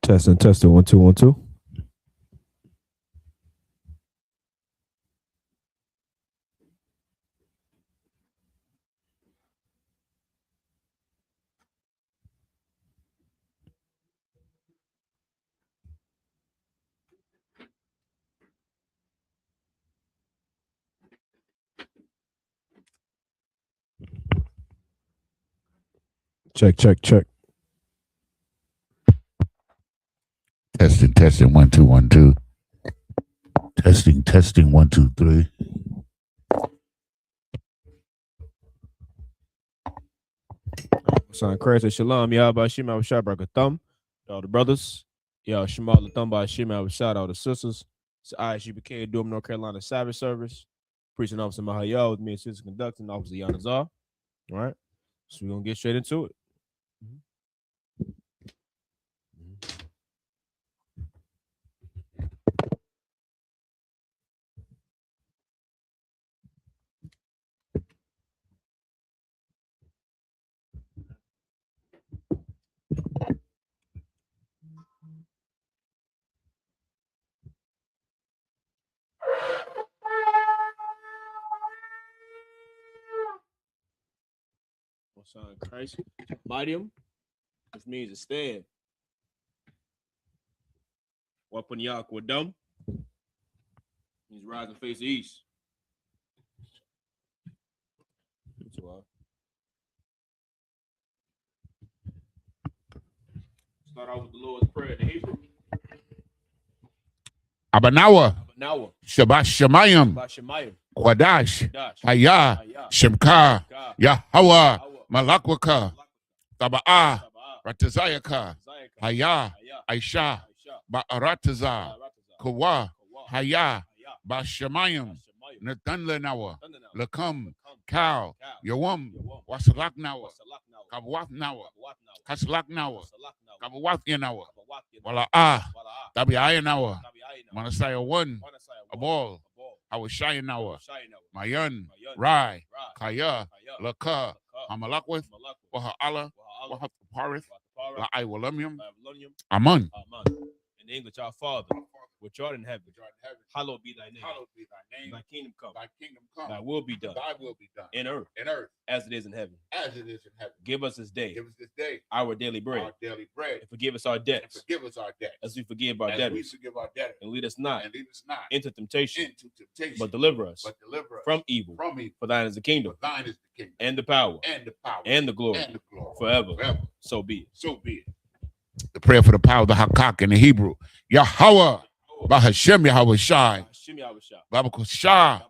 Testing, 1 2 1 2. Check. Testing 1 2 1 2. Testing 1 2 3. Son Christ, Shalom, Yahba Shema Shabrak Thumb, all the brothers. Y'all Shemal Thumb by Shema Shout all the sisters. It's Isupk Durham, North Carolina Sabbath service. Preaching Officer Mahayah with me and sister conducting Officer Yanazar. All right. So we're gonna get straight into it. Son Christ, Midium, which means to stand. Weapon Yahweh dumb means rise and face the east. Start out with the Lord's Prayer in the Hebrew. Abanawa. Shabbat Shemayim. Kwadash. Hayah. Shemka. Yahweh. Malakwaka. Taba'ah. Ratazayaka. Hayah. Aisha. Ba'arataza. Kawa. Hayah. Bashemayim. Nathanlenawa. Lakam. Cow. Yawam. Wasalaknawa. Kabwathnawa. Kaslaknawa. Kabwathinawa. Wala'ah. Tabiayanawa. Manasaya 1. Abol. Awashayanawa. Mayan. Rai. Kaya. Laka. Hamalakwith. Waha'ala. Wahaparith. La'ai Walamium. Aman. In English, our Father, which art in heaven, hallowed be thy name. Thy kingdom come. Thy will be done. In earth. As it is in heaven. Give us this day. Our daily bread. And forgive us our debts. As we forgive our debtors. And lead us not into temptation. But deliver us from evil. For thine is the kingdom. And the power. And the glory. Forever. So be it. The prayer for the power of the Hakak in the Hebrew. Yahweh. Bahashem Yahweh Shai. Babakashah.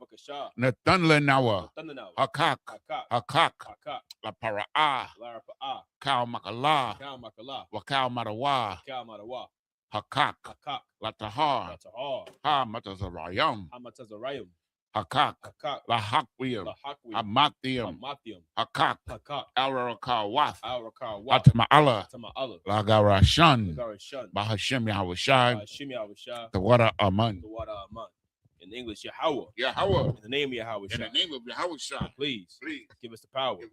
Nathanlenawa. Hakak. La Para'ah. Kal Makalah. Wakal Marawa. Hakak. La Tahar. Ha Matazarayam. Hakak. La Hakwiyam. Amathiam. Hakak. Al-Rakawath. Atama'ala. Lagarashan. Bahashem Yahweh Shai. The water Aman. In English, Yahweh. In the name of Yahweh. In the name of Yahweh Shai. Please give us the power. The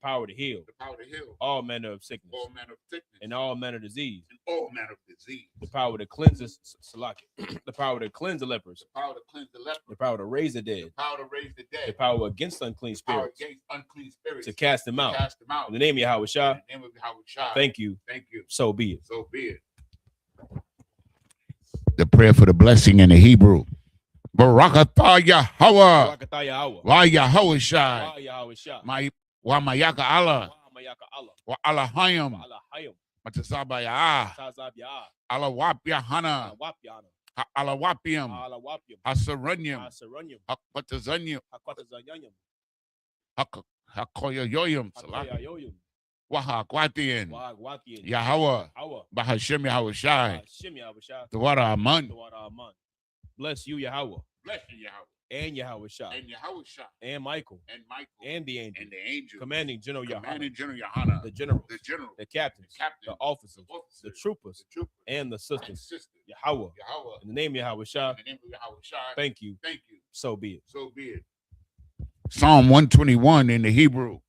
power to heal. All manner of sickness. And all manner of disease. The power to cleanse us. The power to cleanse the lepers. The power to raise the dead. The power against unclean spirits. To cast them out. In the name of Yahweh Shai. Thank you. So be it. The prayer for the blessing in the Hebrew. Barakatah Yahweh. Wa Yahweh Shai. Wa Mayaka Allah. Wa Alahayim. Matazabaya. Alawapya Hana. Alawapium. Hasaranyam. Hakpatazanyam. Hakoyoyam. Wahakwatian. Yahweh. Bahashem Yahweh Shai. The water Aman. Bless you, Yahweh. And Yahweh Shai. And Michael. And the angel. Commanding General Yahana. The general. The captains. The officers. The troopers. And the sisters. Yahweh. In the name of Yahweh Shai. Thank you. So be it. Psalm 121 in the Hebrew.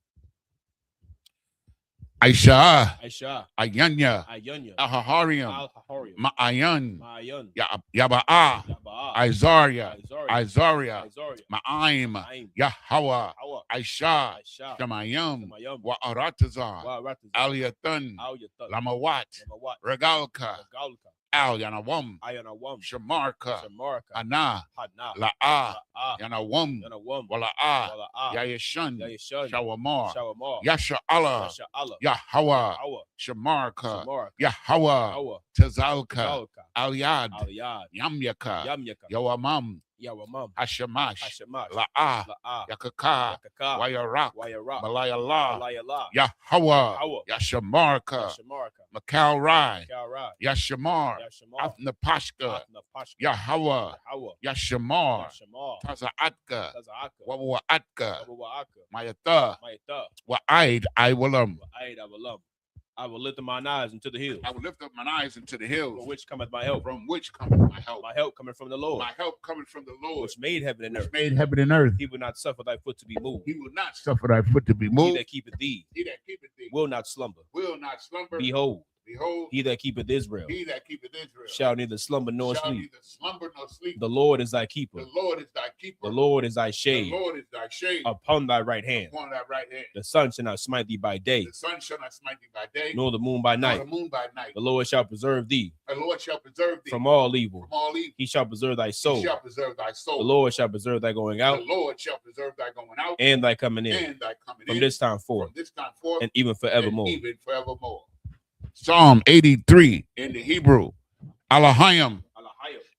Aisha, Aisha, Ayanya, Ayanya, Ahaharium, Al-Haharium, Ma'ayan, Ma'ayan, Yaba'a, Yaba'a, Izaria, Izaria, Ma'aim, Ma'aim, Yahweh, Hawa, Aisha, Aisha, Shemayim, Shemayim, Wa Aratazar, Wa Ratazar, Aliyatan, Al-Yatan, Lamawat, Lamawat, Regalka, Regalka, Al Yanawam, Ayanawam, Shamarka, Shamarka, Ana, Hana, La'a, La'a, Yanawam, Yanawam, Wala'a, Wala'a, Yayashan, Yayashan, Shawamar, Shawamar, Yasha Allah, Yasha Allah, Yahweh, Hawa, Shamarka, Shamarka, Yahweh, Hawa, Tazalka, Zalka, Al-Yad, Al-Yad, Yamyaka, Yamyaka, Yawamam, Yawamam, Hashemash, Hashemash, La'a, La'a, Yakaka, Yakaka, Wayarak, Wayarak, Malayallah, Alayallah, Yahweh, Hawa, Yashamarka, Yashamarka, Makal Rai, Kalrai, Yashamar, Yashamar, Afnapashka, Atnapashka, Yahweh, Hawa, Yashamar, Yashamar, Tazaatka, Taza'aka, Wawaatka, Wabawa'aka, Mayatha, Mayatha, Wa'aid, I Willam. Wa'aid Avalam. I will lift up mine eyes into the hills. I will lift up mine eyes into the hills. From which cometh my help? From which cometh my help? My help coming from the Lord. My help coming from the Lord. Which made heaven and earth. Made heaven and earth. He will not suffer thy foot to be moved. He will not suffer thy foot to be moved. He that keepeth thee. He that keepeth thee. Will not slumber. Will not slumber. Behold. Behold, he that keepeth Israel. He that keepeth Israel. Shall neither slumber nor shall sleep. neither slumber nor sleep. The Lord is thy keeper. The Lord is thy keeper. The Lord is thy shade. The Lord is thy shade. Upon thy right hand. Upon thy right hand. The sun shall not smite thee by day. The sun shall not smite thee by day. Nor the moon by night. Nor the moon by night. The Lord shall preserve thee. The Lord shall preserve thee. From all evil. From all evil. He shall preserve thy soul. He shall preserve thy soul. The Lord shall preserve thy going out. The Lord shall preserve thy going out. And thy coming in. And thy coming from in. This time forth. From this time forth. And even forevermore. And even forevermore. Psalm 83 in the Hebrew. Alahayim.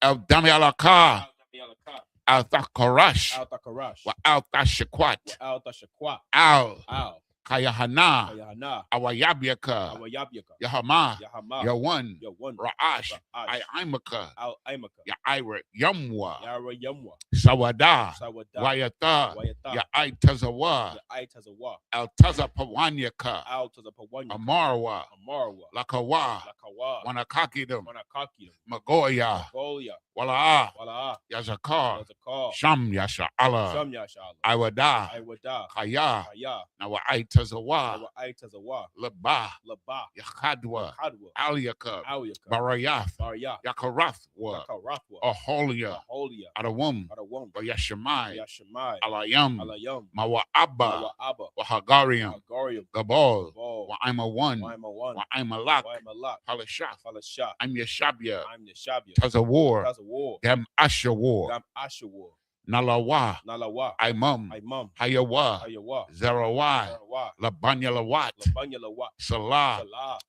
Al-Dami Alakah. Al-Thakarash. Wa Al-Tashakwat. Al. Kayahana. Awayabyaka. Yahama. Yawan. Ra'ash. Aimaka. Yaira. Yamwa. Sawada. Wayata. Yaitazawa. Altazapawanyaka. Amarwa. Lakawa. Wanakakidum. Magoya. Wala'a. Yazakar. Sham Yasha Allah. Iwada. Kaya. Nawa'aitazawa. Labah. Yakadwa. Aliyaka. Barayath. Yakarathwa. Aholia. Adawum. Yashamai. Alayam. Mawa'abba. Wahagarium. Gabal. Wa'aimawan. Wa'aimalak. Halashaf. I'm Yeshabia. Tazawar. Gam Ashawar. Nalawa. Imam. Hayawa. Zarawai. Labanyalawat. Salah.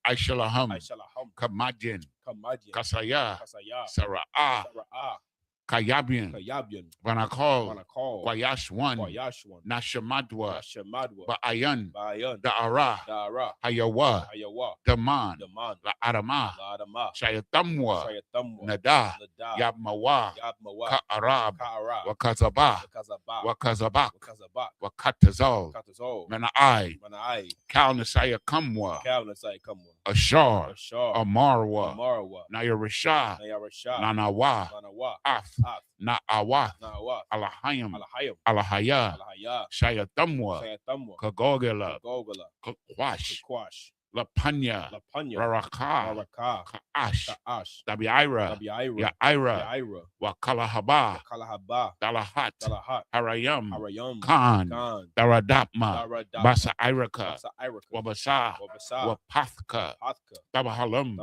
Aishalaham. Kamajin. Kasaya. Sara'ah. Kayabian. Vanakol. Wayashwan. Nashamadwa. Ba'ayan. Da'ara. Hayawa. Daman. La'adama. Shayatamwa. Nada. Yabmawa. Ka'arab. Wakazaba. Wakazabak. Wakatazal. Mana'ai. Kalnasaya Kamwa. Ashar. Amarwa. Nayarisha. Nanawa. Af. Na'awa. Alahayim. Alahaya. Shayatamwa. Kagogela. Kakwash. Lapanya. Raraka. Ka'ash. Dabiira. Yaira. Wakalahaba. Dalahat. Harayam. Khan. Daradapma. Basa Iraka. Wabasa. Wapathka. Tabahalam.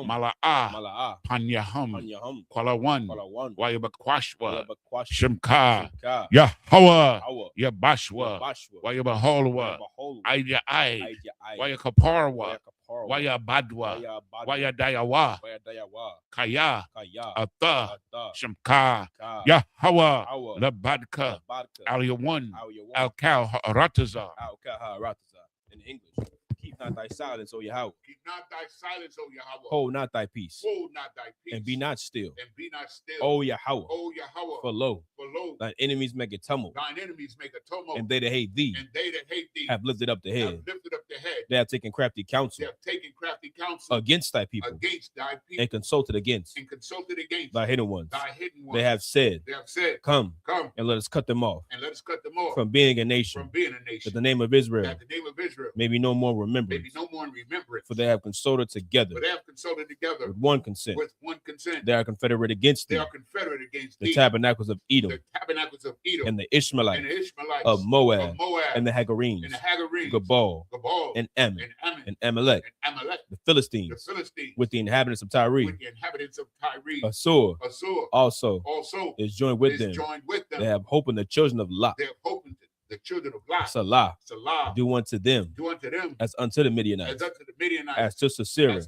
Mala'a. Panyaham. Kwalawan. Wayabakwashwa. Shimka. Yahweh. Yabashwa. Wayabaholwa. Aida Ai. Wayakaparwa. Waya Badwa. Waya Dayawa. Kaya. Ata. Shimka. Yahweh. Labadka. Aliyawan. Al-Kal Ha'arataza. In English. Keep not thy silence, O Yahweh. Keep not thy silence, O Yahweh. Hold not thy peace. Hold not thy peace. And be not still. And be not still. O Yahweh. O Yahweh. For lo. Thine enemies make a tumult. Thine enemies make a tumult. And they that hate thee. And they that hate thee. Have lifted up the head. Have lifted up the head. They have taken crafty counsel. They have taken crafty counsel. Against thy people. Against thy people. And consulted against. And consulted against. Thy hidden ones. Thy hidden ones. They have said. They have said. Come. Come. And let us cut them off. And let us cut them off. From being a nation. From being a nation. That the name of Israel. That the name of Israel. May be no more remembered. May be no more remembrance. For they have consulted together. With one consent. They are confederate against thee. The tabernacles of Edom. And the Ishmaelites. Of Moab. And the Hagarenes. Gabal. And Ammon. And Amalek. The Philistines. With the inhabitants of Tyre. Assur also is joined with them. They have hope in the children of Lot. Salah. Do unto them as unto the Midianites, as to Sisera,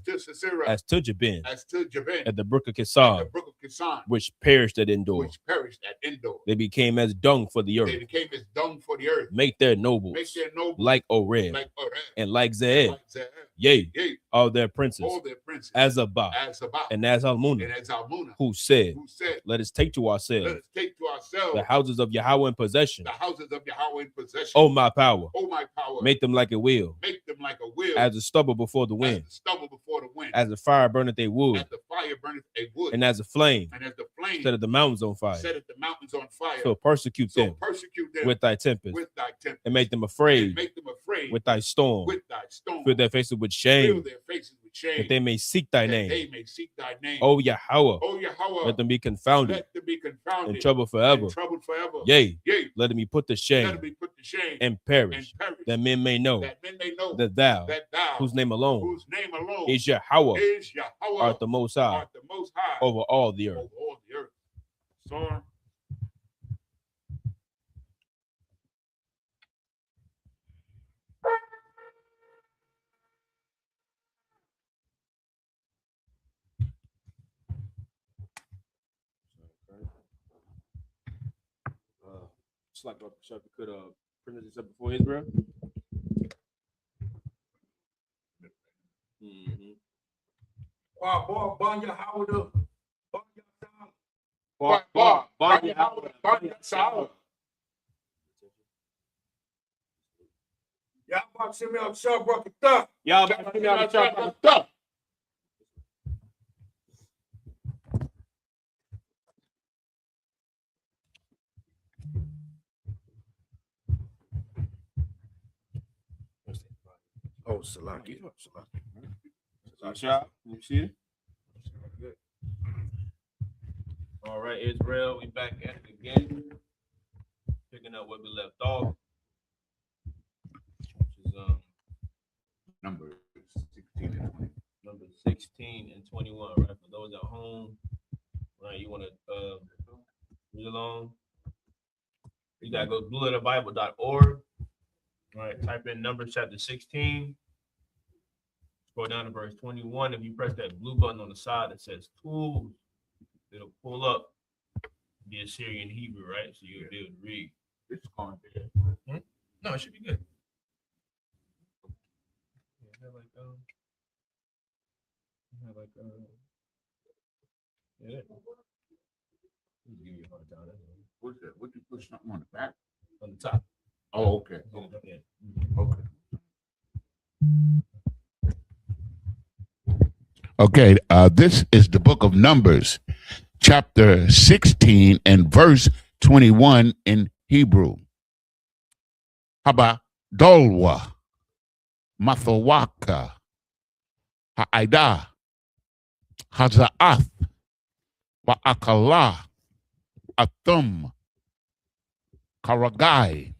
as to Jabin, at the brook of Kisan, which perished at Endor. They became as dung for the earth. Make their nobles like Oreb, and like Zeeb. Yea, all their princes, as Abba, and as Almunah, who said, let us take to ourselves the houses of Yahweh in possession. O my power, make them like a wheel, as a stubble before the wind, as a fire burneth a wood, and as a flame, set the mountains on fire. So persecute them with thy tempest, and make them afraid with thy storm. Fill their faces with shame, that they may seek thy name. O Yahweh, let them be confounded, in trouble forever. Yea, let them be put to shame, and perish, that men may know that thou, whose name alone is Yahweh, art the Most High over all the earth. Just like Sharp could present himself before Israel. Oh, Salaki. You see it? All right, Israel, we back at it again. Picking up where we left off. Which is number 16 and 20. Number 16 and 21, right? For those at home, right? You want to read along. You gotta go to blueletterbible.org. Right, type in Numbers chapter 16. Scroll down to verse 21. If you press that blue button on the side that says tools, it'll pull up the Assyrian Hebrew, right? So you'll be able to read. It's going there. No, it should be good. Yeah. Give you a hard time. What's that? What you put something on the back? On the top. Oh, okay. Okay. Okay, this is the book of Numbers, chapter 16 and verse 21 in Hebrew. Haba dolwa, mathawaka, ha'ida, haza'ath, wa'akala, athum, karagai.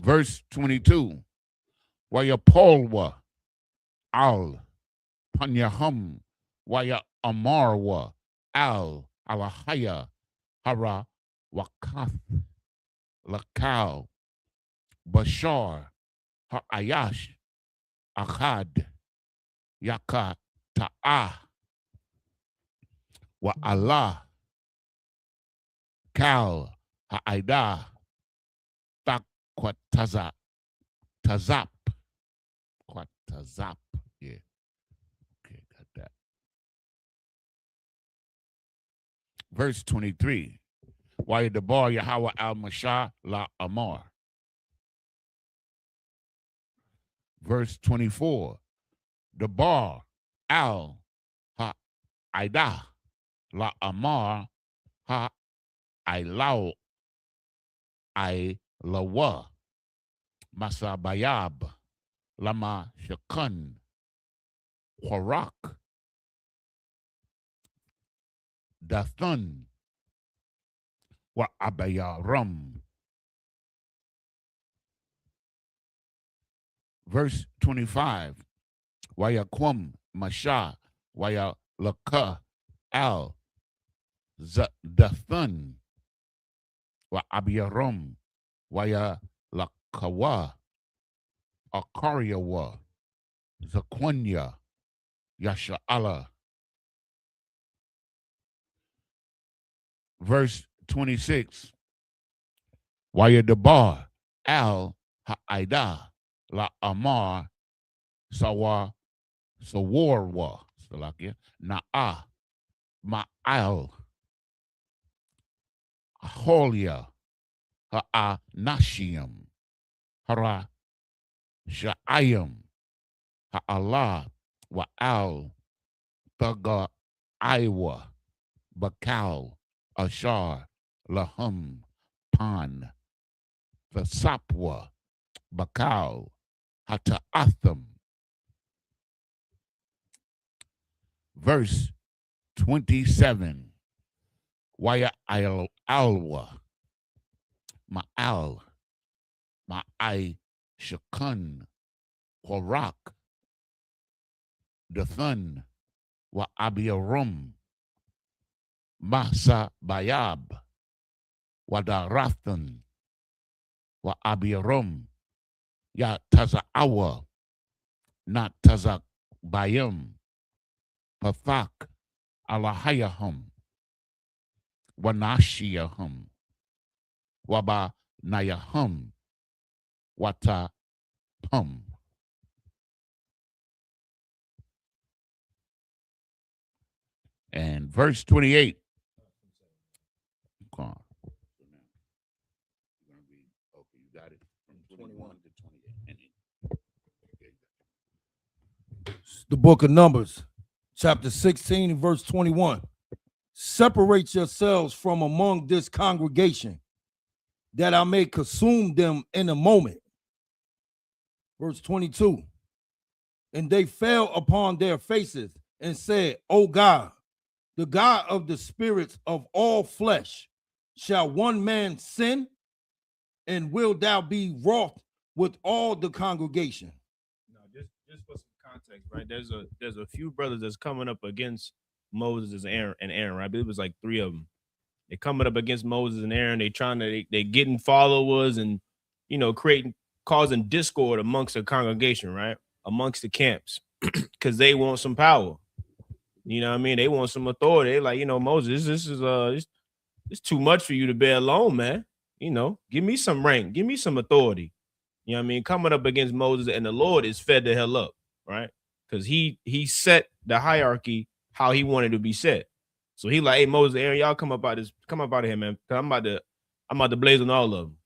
Verse 22, Waya Paulwa al Panyahum Waya Amarwa al Alahaya Hara Wakath Lakal Bashar Ha'ayash Achad Yaka Ta'ah Wa Allah Kal Ha'aida Tazap. Yeah. Okay, got that. Verse 23. Why the bar Yahweh al Mashah la Amar. Verse 24. The bar al ha Aida la Amar ha Ailau I lawa. Masabayab. Lama Shakun. Kwarak. Dathun. Wa Abayarum. Verse 25. Waya Kwum Masha. Waya Laka Al. Dathun. Wa Abiyarum. Waya Lakawa. Akariawa. Zaquanya. Yasha'ala. Verse 26. Waya Debar. Al Ha'ida. La Amar. Sawa. Sawarwa. Salakia. Na'a. Ma'al. Aholia. Ha'anashiam. Hara. Sha'ayam. Ha'allah. Wa'al. Taga. Iwa. Bakal. Ashar. Lahum. Pan. Thasapwa. Bakal. Hata'atham. Verse 27. Waya alwa. Ma'al. Ma'ai shakun. Kwarak. Dathan. Wa abiyarum. Masa bayab. Wadarathan. Wa abiyarum. Ya taza'awa. Not tazak bayam. Pathak. Alahayahum. Wanashiyahum. Waba nayahum. Wata hum. And verse 28. Come on. Okay, you got it. From 21 to 28. The book of Numbers, chapter 16 and verse 21. Separate yourselves from among this congregation, that I may consume them in a moment. Verse 22. And they fell upon their faces and said, O God, the God of the spirits of all flesh, shall one man sin, and will thou be wroth with all the congregation? No, just for some context, right? There's a few brothers that's coming up against Moses and Aaron, right? I believe it was like 3 of them. They're coming up against Moses and Aaron. They getting followers and, causing discord amongst the congregation, right? Amongst the camps, because they want some power. You know what I mean? They want some authority. They're like, Moses, this is it's too much for you to bear alone, man. Give me some rank, give me some authority. You know what I mean? Coming up against Moses, and the Lord is fed the hell up, right? Because he set the hierarchy how he wanted to be set. So he like, hey, Moses, Aaron, y'all come up out of here, man. Cause I'm about to blaze on all of them.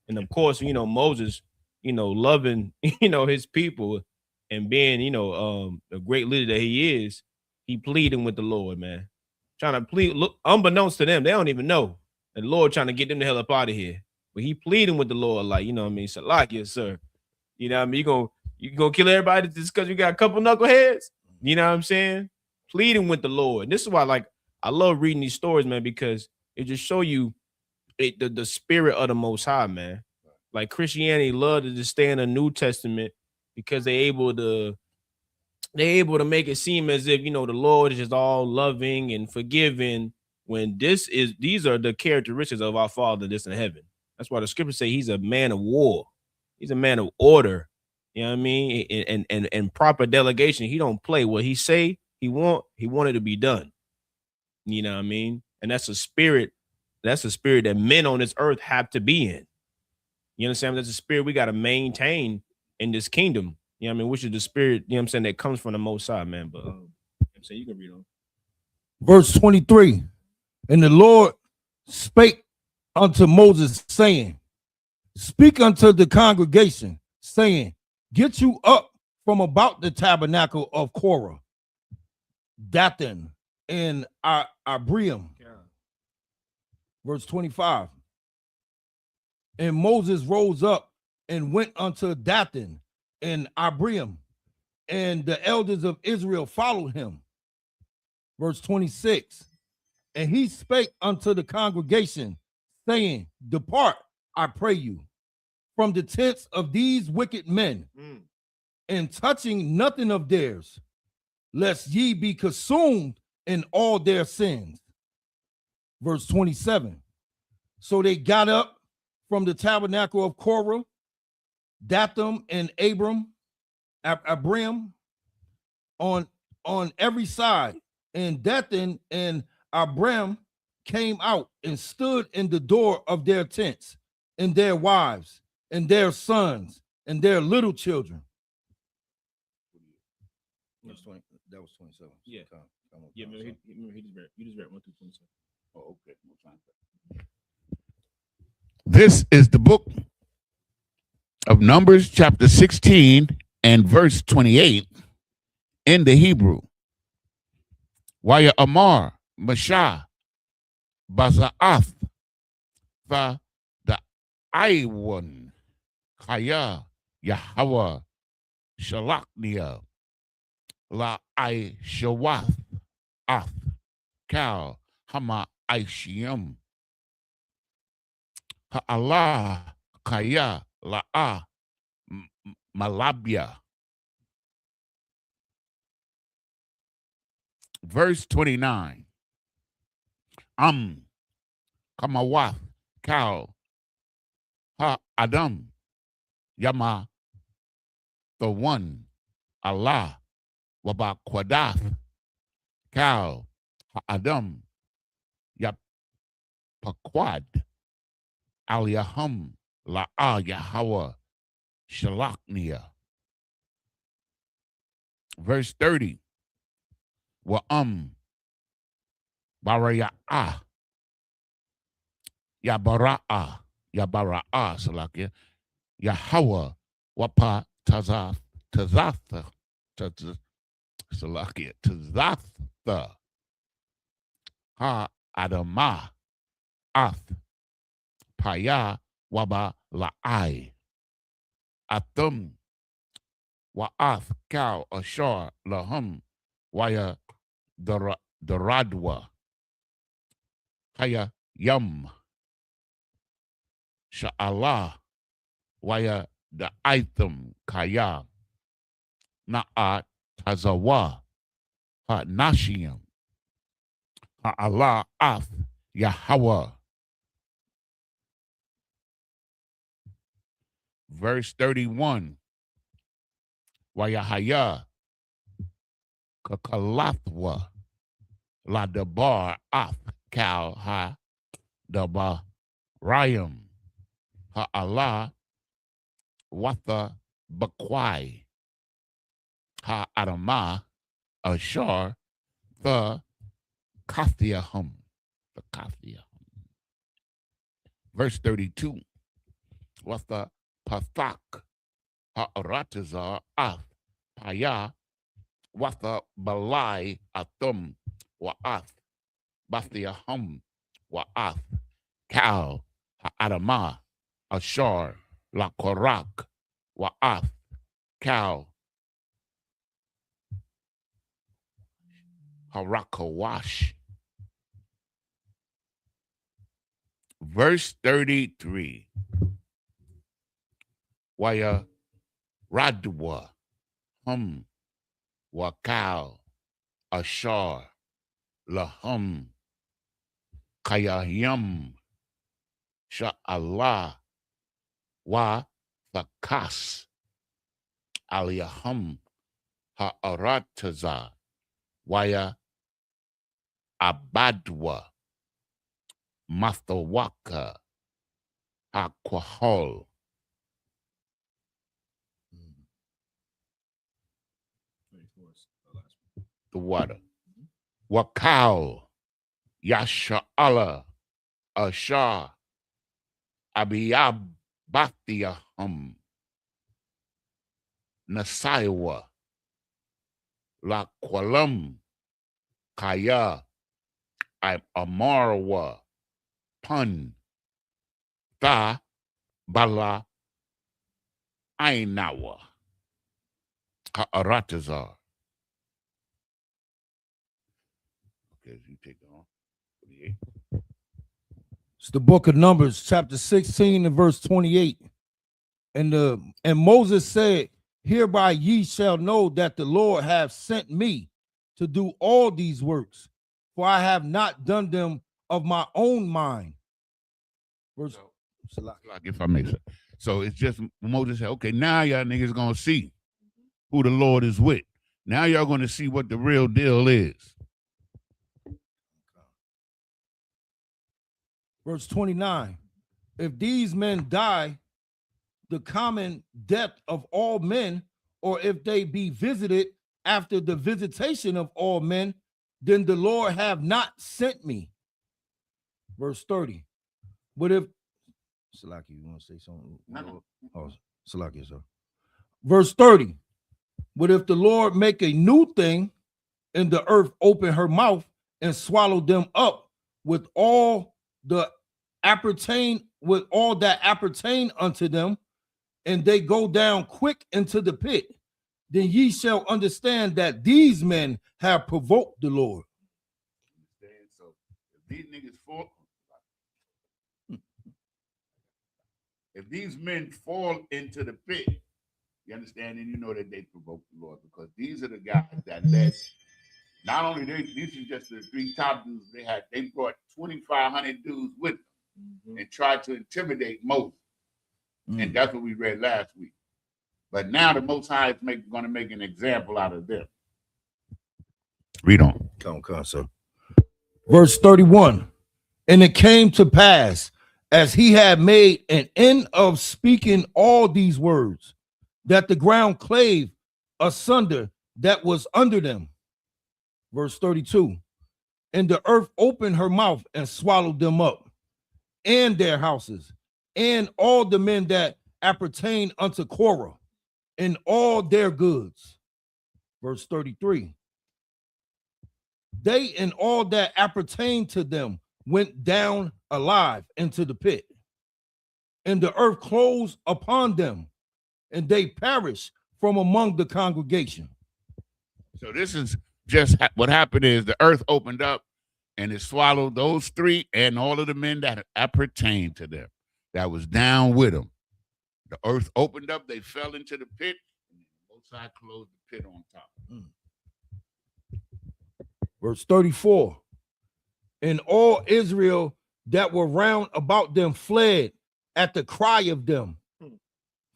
And of course, Moses, loving, his people and being, a great leader that he is, he pleading with the Lord, man. Trying to plead, look, unbeknownst to them, they don't even know. The Lord trying to get them the hell up out of here. But he pleading with the Lord, like, Salakia, sir. You know what I mean? You gonna kill everybody just because you got a couple knuckleheads? You know what I'm saying? Pleading with the Lord. And this is why, I love reading these stories, man, because it just show you the spirit of the Most High, man. Like Christianity love to just stay in the New Testament because they're able to make it seem as if, the Lord is just all loving and forgiving, when these are the characteristics of our Father that's in heaven. That's why the scriptures say he's a man of war. He's a man of order. You know what I mean? And proper delegation. He don't play. What he say he want it to be done. You know what I mean? And that's a spirit that men on this earth have to be in. You understand? That's a spirit we got to maintain in this kingdom. You know what I mean? Which is the spirit, that comes from the Most High, man. But you can read on. Verse 23. And the Lord spake unto Moses, saying, speak unto the congregation, saying, get you up from about the tabernacle of Korah, Dathan, and Abiram. Yeah. Verse 25. And Moses rose up and went unto Dathan and Abiram, and the elders of Israel followed him. Verse 26. And he spake unto the congregation, saying, Depart, I pray you, from the tents of these wicked men, and touching nothing of theirs, lest ye be consumed in all their sins. Verse 27. So they got up from the tabernacle of Korah, Dathan and Abiram on every side, and Dathan and Abiram came out and stood in the door of their tents, and their wives, and their sons, and their little children. That was 27. Yeah. Yeah, remember you just read 1 through 27. Oh, okay. This is the book of Numbers, chapter 16 and verse 28 in the Hebrew. Waya Amar, Mashah, Bazaath, the Iwan, Kaya, Yahweh, Shalachnia, La I Shawath, Ath, Kal, Hama Aishim, Ha'Allah, Kaya, La'ah, Malabia. Verse 29. Kamawath, Kal, Adam, Yama, the one, Allah, Waba Quadath, Kal, Adam, Yap Paquad, Aliyahum, La'ah Yahweh, Shalachnia. Verse 30. Baraya'ah, Yabara'ah, Salakia, Yahweh, Wapa Salakia, Tazatha, Ha Adamah, Ath, Paya, Waba La'ai, Athum, Wa'ath, Kal, Ashar, Lahum, Waya, Daradwa, Haya, Yum, Sha'Allah, Waya, the Itham, Kaya, Na'at, Tazawa, Ha Nashiam, Ha'Allah, Ath, Yahweh. Verse 31. Wayahaya, Kakalathwa, La Dabar, Ath, Kal, Ha, Dabar, Rayam, Ha'Allah, Watha, Bakwai, Ha Adamah, Ashar, the Kathiahum, the Kathiahum. Verse 32. Watha Pathak, Ha'aratazar, Ath, Paya, Watha Balai, Athum, Wa'ath, Bathiahum, Wa'ath, Kal, Ha'adamah, Ashar, La Korak, Wa'ath, Kal, Harakawash. Verse 33. Waya Radwa, Wakal, Ashar, Lahum, Kayayam, Sha'Allah, Wa Thakas, Aliyahum, Ha'arataza, Waya Abadwa, Mathawaka, Aquahol. The water. Wakal, Yasha'Allah, Ashar, Abiyabathiahum, Nasaiwa, La Qualam, Kaya, Amarwa, Pun, Tha, Bala Ainawa Ka'aratazar. Okay, you take it on. 48. It's the book of Numbers, chapter 16 and verse 28. And Moses said, hereby ye shall know that the Lord hath sent me to do all these works, for I have not done them of my own mind. Verse, if I may say. So it's just Moses said, okay, now y'all niggas gonna see who the Lord is with. Now y'all gonna see what the real deal is. Verse 29. If these men die the common death of all men, or if they be visited after the visitation of all men, then the Lord have not sent me. Verse 30. But if Salaki, you want to say something? No. Oh, Salaki, sir. Verse 30. But if the Lord make a new thing, and the earth open her mouth and swallow them up with all that appertain unto them, and they go down quick into the pit, then ye shall understand that these men have provoked the Lord. So if these niggas fall, if these men fall into the pit, you understand, and you know that they provoked the Lord, because these are the guys that led. Not only these are just the 3 top dudes they brought 2,500 dudes with them and tried to intimidate Moses. And that's what we read last week. But now the Most High is going to make an example out of them. Read on. Come, sir. Verse 31. And it came to pass, as he had made an end of speaking all these words, that the ground clave asunder that was under them. Verse 32. And the earth opened her mouth and swallowed them up, and their houses, and all the men that appertain unto Korah, and all their goods. Verse 33. They and all that appertain to them went down alive into the pit, and the earth closed upon them, and they perished from among the congregation. So this is just what happened is the earth opened up and it swallowed those 3 and all of the men that appertained to them, that was down with them. The earth opened up, they fell into the pit, and the Most High closed the pit on top. Verse 34. And all Israel that were round about them fled at the cry of them.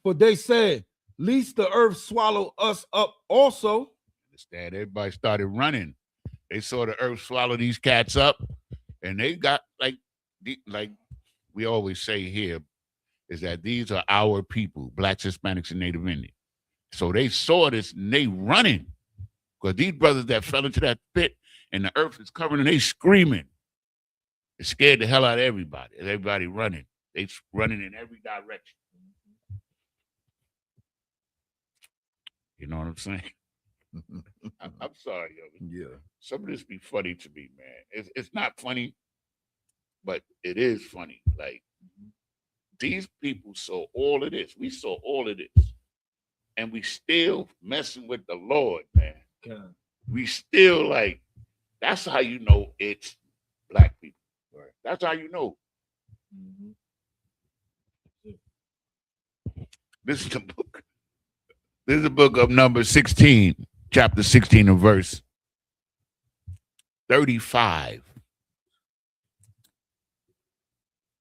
For they said, lest the earth swallow us up also. Understand? Everybody started running. They saw the earth swallow these cats up, and they got like we always say here, is that these are our people, Blacks, Hispanics, and Native Indians. So they saw this and they running, because these brothers that fell into that pit and the earth is covering and they screaming. It scared the hell out of everybody. Everybody running. They running in every direction. You know what I'm saying? I'm sorry, yo. Yeah. Some of this be funny to me, man. It's not funny, but it is funny. Like, these people saw all of this. We saw all of this. And we still messing with the Lord, man. Yeah. We still like, that's how you know it's Black people. Right. That's how you know. This is the book. This is the book of Numbers 16, chapter 16 and verse 35.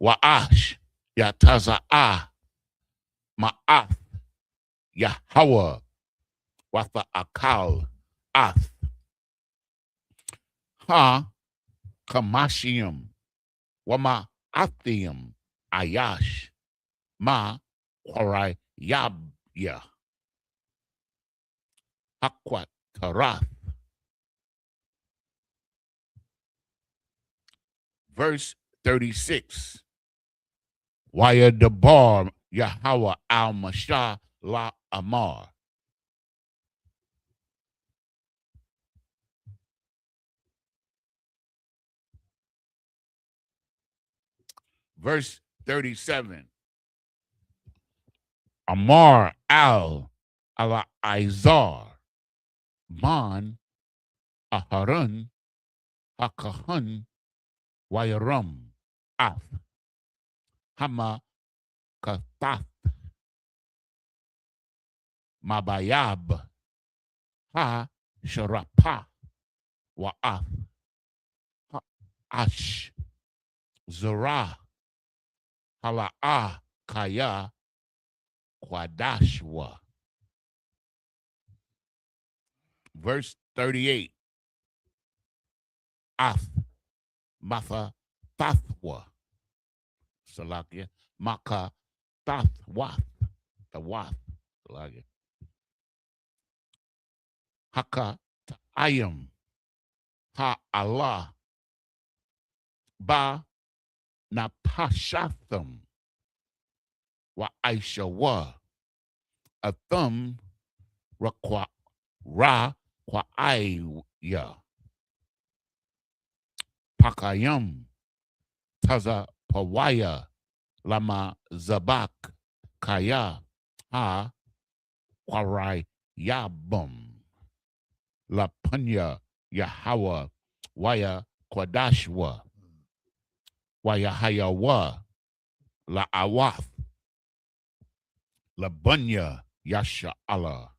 Wa'ash yataza'ah ma'ath Yahweh watha akal ath ha kamashium wama athium ayash ma kwarai yabya Akwat Tarath. Verse 36. Waya Dabar Yahweh al Mashah la Amar. Verse 37. Amar al ala Izar man Aharon Hakahan Wayram Af Hama Kathath Mabayab Ha Sharapa Wa'af Ha Ash Zara Hala'a Kaya Kwadashwa. Verse 38. Af Matha Tathwa. Salakia. Maka Tathwath. The Wath. Salakia. Haka Ta'ayam. Ha Allah. Ba Napashatham. Wa Aisha wa. Athum Rakwa Ra Kwa Aya. Pakayam Taza Pawaya Lama Zabak Kaya Ha Kwarai Yabum La Punya Yahawa Waya Kwadashwa Waya Hayawa La Awath La Bunya Yasha Allah.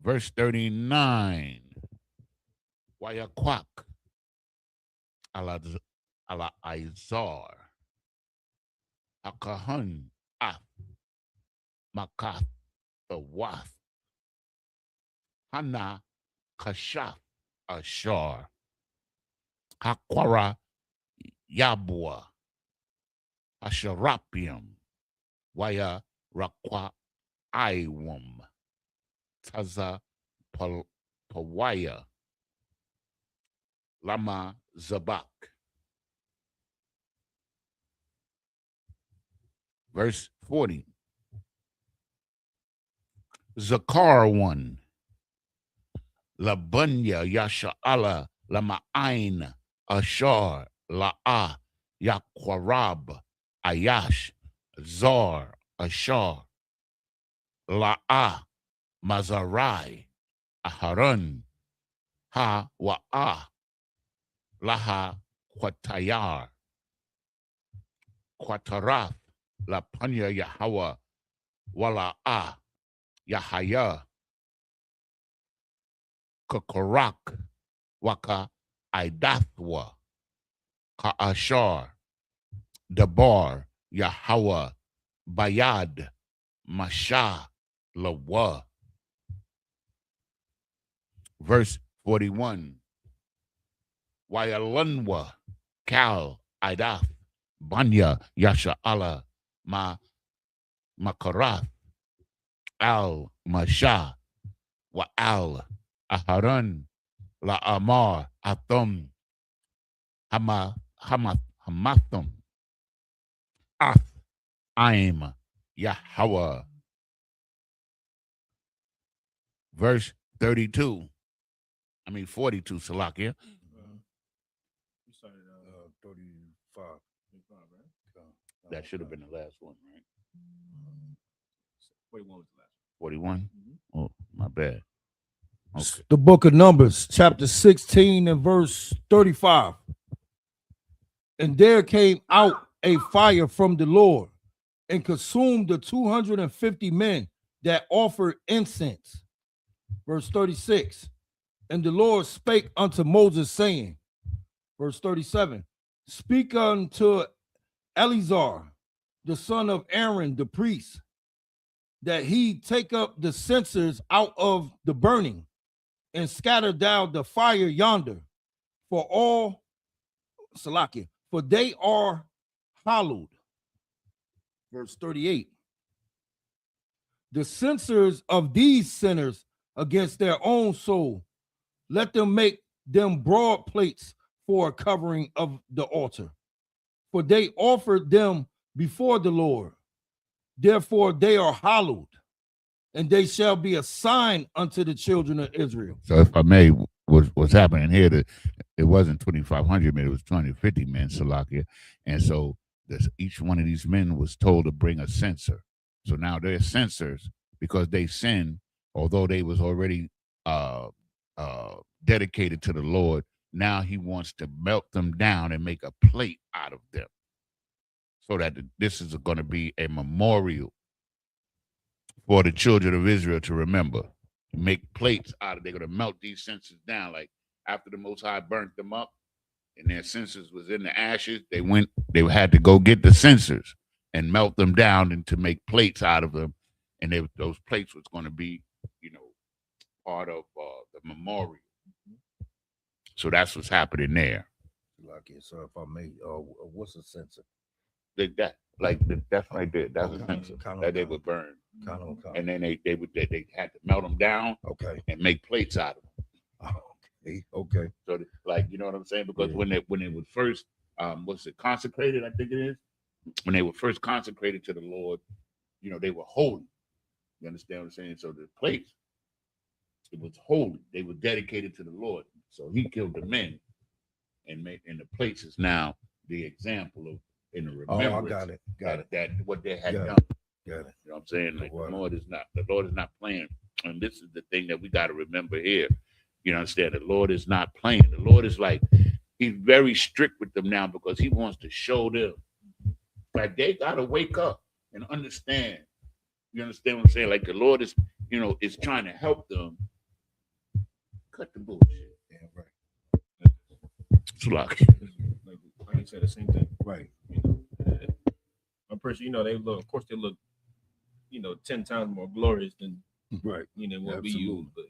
Verse 39. Wayakwak ala Izar Akahan Af Makath the Wath Hana Kashaf Ashar Hakwara Yabwa Asharapium Waya Rakwa Iwum Taza Pawaya Lama Zabak. Verse 40. Zakar 1. Labunya Yasha'ala Lama Ain Ashar La'a Yakwarab Ayash Zar Ashar La'a Mazarai Aharon Ha Wa'a Laha Quatayar Quatarath La Panya Yahawa Wala'a Yahaya Kokorak Waka Idathwa Ka'ashar Dabar Yahawa Bayad Masha Lawa. Verse 41. Wayalunwa Kal Idath Banya Yasha Allah Makarath Al Masha Wa Al Aharon La Amar Athum Hamathum Ath Aim Yahweh. Verse 42. 42, Salakia. You started 35. That should have been the last one, right? 41 was the last 41? Oh, my bad. Okay. The book of Numbers, chapter 16 and verse 35. And there came out a fire from the Lord and consumed the 250 men that offered incense. Verse 36. And the Lord spake unto Moses, saying, verse 37, speak unto Eleazar, the son of Aaron, the priest, that he take up the censers out of the burning and scatter down the fire yonder, for all, Salakia, for they are hallowed. Verse 38. The censers of these sinners against their own soul, let them make them broad plates for a covering of the altar. For they offered them before the Lord. Therefore they are hallowed, and they shall be a sign unto the children of Israel. So if I may, what's happening here, it wasn't 2,500 men, it was 250 men, Salakia. And so each one of these men was told to bring a censer. So now they're censers because they sinned, although they was already dedicated to the Lord. Now he wants to melt them down and make a plate out of them, so that this is going to be a memorial for the children of Israel to remember. Make plates out of. They're going to melt these censers down. Like after the Most High burnt them up, and their censers was in the ashes, they had to go get the censers and melt them down and to make plates out of them. And those plates was going to be, part of the memorial. So that's what's happening there. So if I may, what's a censer? That's right there. That's a censer that they would burn. And then they had to melt them down, and make plates out of them. Okay. So you know what I'm saying? Because when they were first consecrated, I think it is. When they were first consecrated to the Lord, they were holy. You understand what I'm saying? So the plates, it was holy. They were dedicated to the Lord. So he killed the men, and the plates is now the example of in the remembrance. I got it. That what they had done. Got it. You know what I'm saying? Like the Lord is not playing. And this is the thing that we got to remember here. You understand? The Lord is not playing. The Lord is he's very strict with them now because he wants to show them they got to wake up and understand. You understand what I'm saying? Like the Lord is, is trying to help them cut the bullshit. Yeah, right. It's like you said, the same thing. Right. I'm pretty sure, they look, of course they look, 10 times more glorious than right. What we use, but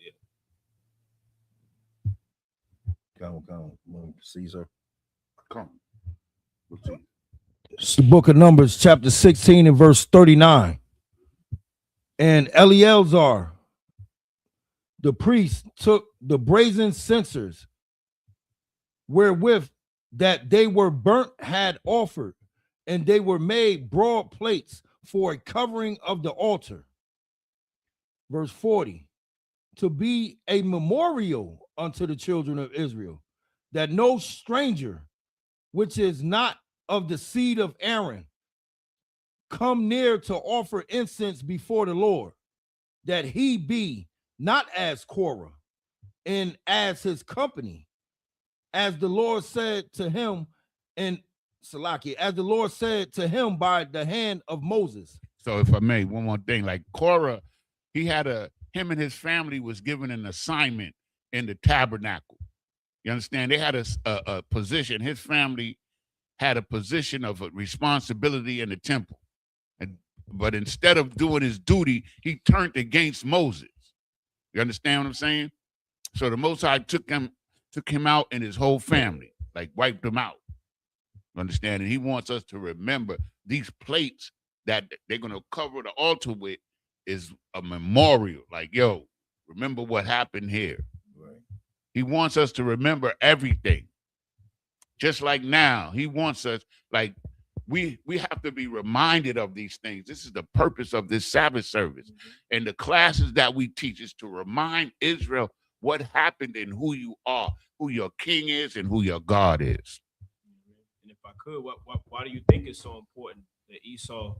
Come, Caesar. Come. It's the book of Numbers, chapter 16 and verse 39. And Eleazar, the priest, took the brazen censers wherewith that they were burnt had offered, and they were made broad plates for a covering of the altar. Verse 40, to be a memorial unto the children of Israel, that no stranger, which is not of the seed of Aaron, come near to offer incense before the Lord, that he be not as Korah, and as his company, as the Lord said to him as the Lord said to him by the hand of Moses. So if I may, one more thing, like Korah, him and his family was given an assignment in the tabernacle. You understand? They had a position. His family had a position of a responsibility in the temple. But instead of doing his duty, he turned against Moses. You understand what I'm saying? So the Most High took him out and his whole family, wiped them out. You understand? And he wants us to remember these plates that they're going to cover the altar with is a memorial. Remember what happened here. Right. He wants us to remember everything. Just like now, he wants us, we have to be reminded of these things. This is the purpose of this Sabbath service. Mm-hmm. And the classes that we teach is to remind Israel what happened and who you are, who your king is and who your God is. And if I could, why do you think it's so important that Esau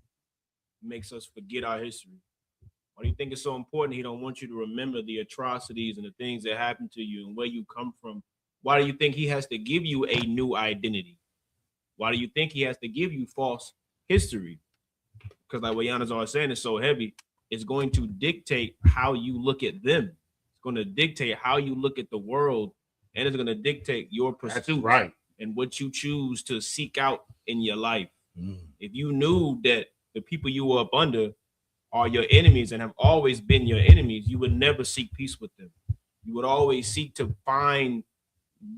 makes us forget our history? Why do you think it's so important he don't want you to remember the atrocities and the things that happened to you and where you come from? Why do you think he has to give you a new identity? Why do you think he has to give you false history? Because like what Yanazar is saying is so heavy, it's going to dictate how you look at them. It's going to dictate how you look at the world, and it's going to dictate your pursuit and what you choose to seek out in your life. If you knew that the people you were up under are your enemies and have always been your enemies, you would never seek peace with them. You would always seek to find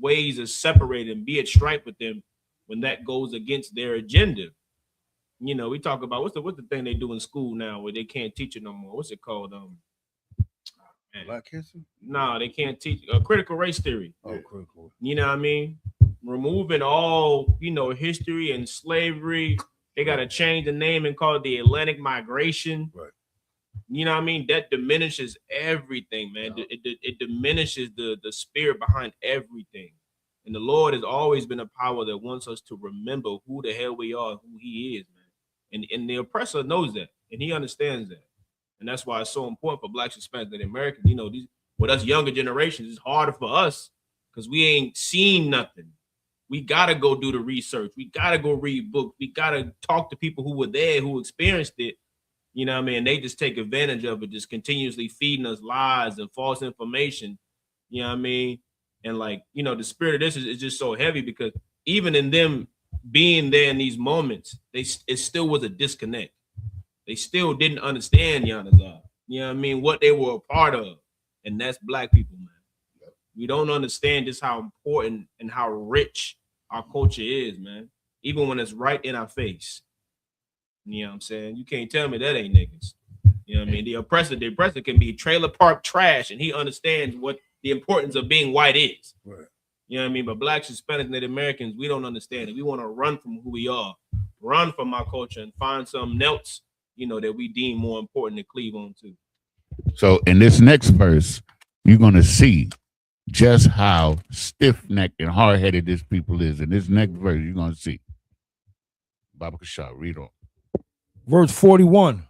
ways to separate and be at strife with them when that goes against their agenda. We talk about what's the thing they do in school now where they can't teach it no more. What's it called? Black history? No, they can't teach critical race theory. Oh, critical. You know what I mean? Removing all, history and slavery. They got to change the name and call it the Atlantic migration. Right. You know what I mean? That diminishes everything, man. It diminishes the spirit behind everything. And the Lord has always been a power that wants us to remember who the hell we are, who he is, man. And the oppressor knows that, and he understands that. And that's why it's so important for Blacks, Hispanics, and Americans. You know, with us younger generations, it's harder for us because we ain't seen nothing. We got to go do the research. We got to go read books. We got to talk to people who were there, who experienced it. You know what I mean? They just take advantage of it, just continuously feeding us lies and false information. You know what I mean? And like, you know, the spirit of this is just so heavy because even in them being there in these moments, it still was a disconnect. They still didn't understand Yanazar. You know what I mean? What they were a part of. And that's Black people, man. We don't understand just how important and how rich our culture is, man. Even when it's right in our face. You know what I'm saying? You can't tell me that ain't niggas. You know what I mean? The oppressor can be trailer park trash, and he understands what the importance of being white is. Right. You know what I mean? But Blacks, Hispanics, Native Americans, we don't understand it. We want to run from who we are, run from our culture, and find something else, you know, that we deem more important to cleave on to. So in this next verse, you're going to see just how stiff-necked and hard-headed this people is. In this next verse, you're going to see. Baba Kashah, read on. Verse 41.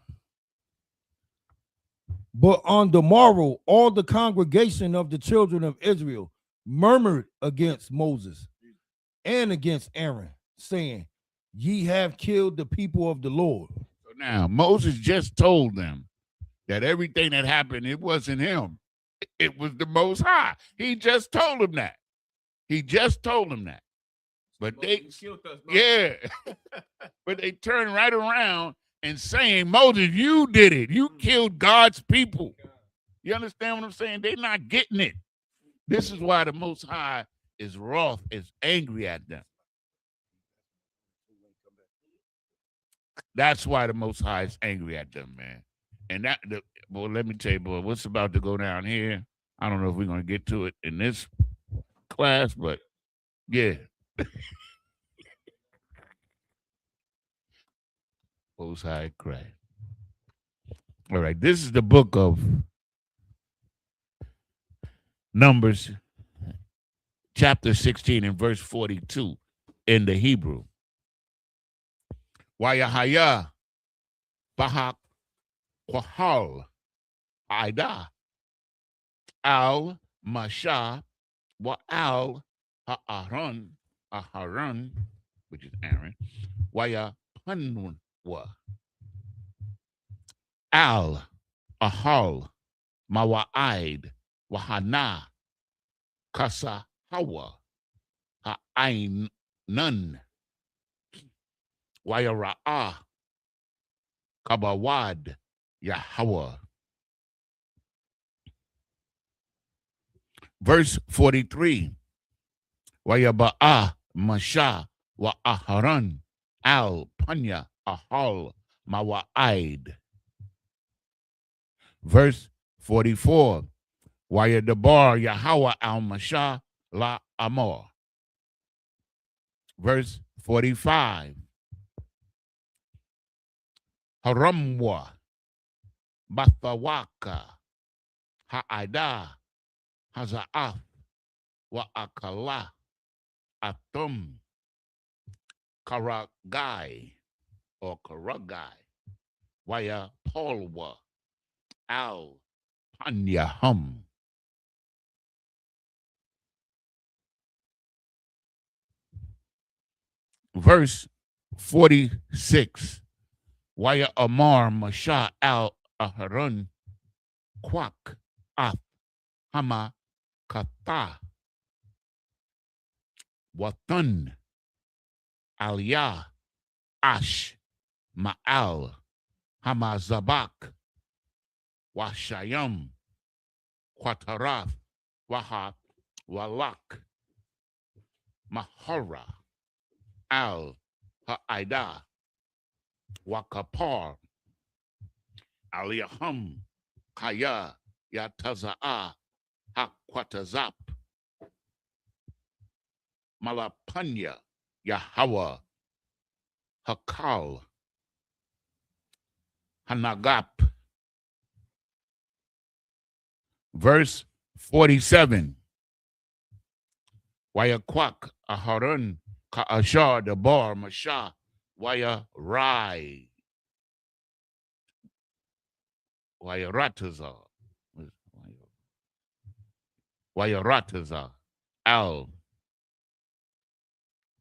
But on the morrow, all the congregation of the children of Israel murmured against Moses and against Aaron, saying, ye have killed the people of the Lord. So now, Moses just told them that everything that happened, it wasn't him. It was the Most High. He just told them that. But they, yeah, but they turned right around and saying, Moses, you did it. You killed God's people. You understand what I'm saying? They're not getting it. This is why the Most High is wroth, is angry at them. That's why the Most High is angry at them, man. And well, let me tell you, boy, what's about to go down here, I don't know if we're going to get to it in this class, but yeah. Most High cry. All right, this is the book of Numbers, chapter 16 and verse 42 in the Hebrew. Wayahaya Bahak Kwahal Aida Al Masha Wa Al Aharon, which is Aaron, Waya Panwa Al Ahal Mawa'id Wahana Kasa Hawa Ha'ain Nun Wayara'a Kabawad Yahweh. Verse 43. Wayaba'a Masha wa Aharon Al Panya Ahal Mawa'id. Verse 44. Wayadabar Yahweh Al Masha La Amor. Verse 45. Haramwa Bathawaka Ha'ida Haza'af Wa Akala Atum Karagai or Karagai Waya Polwa Al Panyahum. Verse 46. Waya Amar Masha Al Aharon Kwak Ath Hama Kata Watan Aliyah Ash Ma'al Hama Zabak Washayam Quatarath Waha Walak Mahara Al Ha'ida Wakapar Aliyahum Kaya Yataza'a Hakwatazap Malapanya Yahweh Hakal Hanagap. Verse 47. Waya Kwak Aharun Ka Ashar the Bar Masha Waya Rai Waya Rataza Waya Rataza Al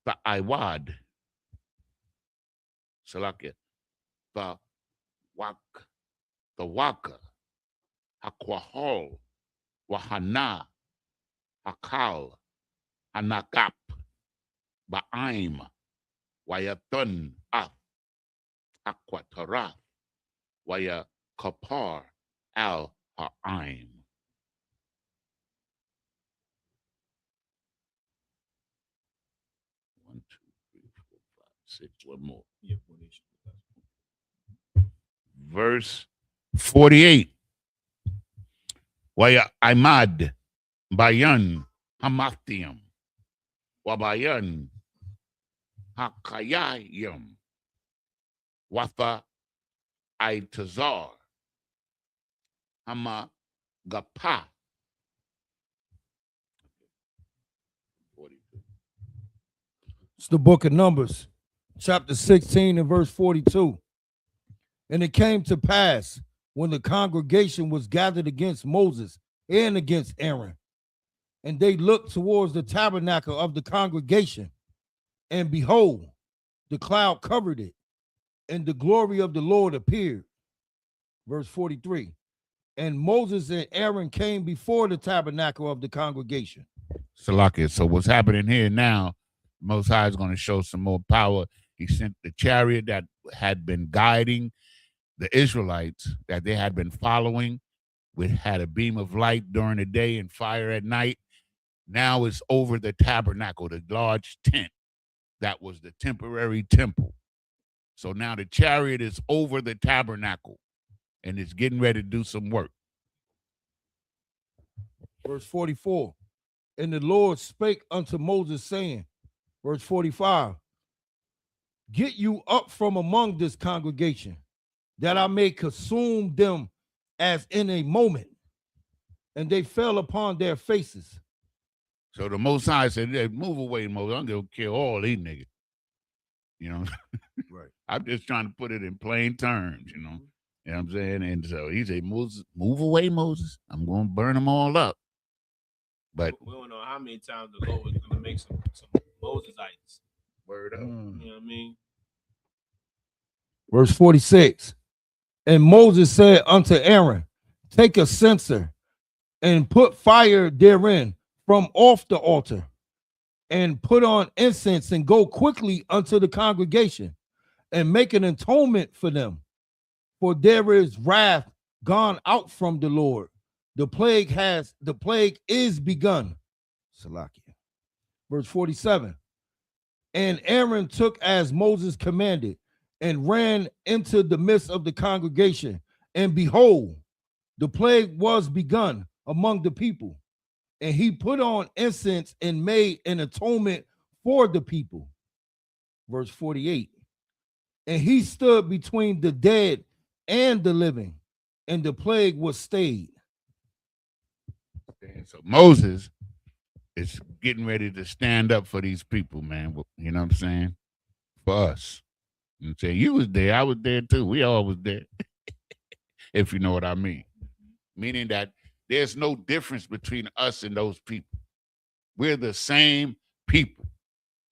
the Iwad Salakia the Waka Hakwahol Wahana Hakal Hanakap Ba'aim Wayatun Af Akwatara Waya Kapar Al Ha'aim. One, two, three, four, five, six, one more. Verse 48. Waya Imad Bayan Hamathium Wabayan Hakayayim Watha Itazar Hama Gapa. 42. It's the book of Numbers, chapter 16 and verse 42. And it came to pass when the congregation was gathered against Moses and against Aaron, and they looked towards the tabernacle of the congregation, and behold, the cloud covered it, and the glory of the Lord appeared. Verse 43. And Moses and Aaron came before the tabernacle of the congregation. Salakia. So what's happening here now, Most High is going to show some more power. He sent the chariot that had been guiding the Israelites, that they had been following, which had a beam of light during the day and fire at night. Now it's over the tabernacle, the large tent that was the temporary temple. So now the chariot is over the tabernacle and it's getting ready to do some work. Verse 44. And the Lord spake unto Moses, saying, verse 45, get you up from among this congregation, that I may consume them as in a moment. And they fell upon their faces. So the Most High said, hey, move away, Moses. I'm going to kill all these niggas. You know? Right. I'm just trying to put it in plain terms, you know? You know what I'm saying? And so he said, Moses, move away, Moses. I'm going to burn them all up. But we don't know how many times the Lord was going to make some Mosesites. Word up. You know what I mean? Verse 46. And Moses said unto Aaron, take a censer and put fire therein from off the altar, and put on incense, and go quickly unto the congregation, and make an atonement for them. For there is wrath gone out from the Lord. The plague is begun. Salakia. Verse 47. And Aaron took as Moses commanded, and ran into the midst of the congregation, and behold, the plague was begun among the people. And he put on incense and made an atonement for the people. Verse 48. And he stood between the dead and the living, and the plague was stayed. So Moses is getting ready to stand up for these people, man. You know what I'm saying? For us. And say, you was there, I was there too. We all was there. If you know what I mean. Meaning that there's no difference between us and those people. We're the same people.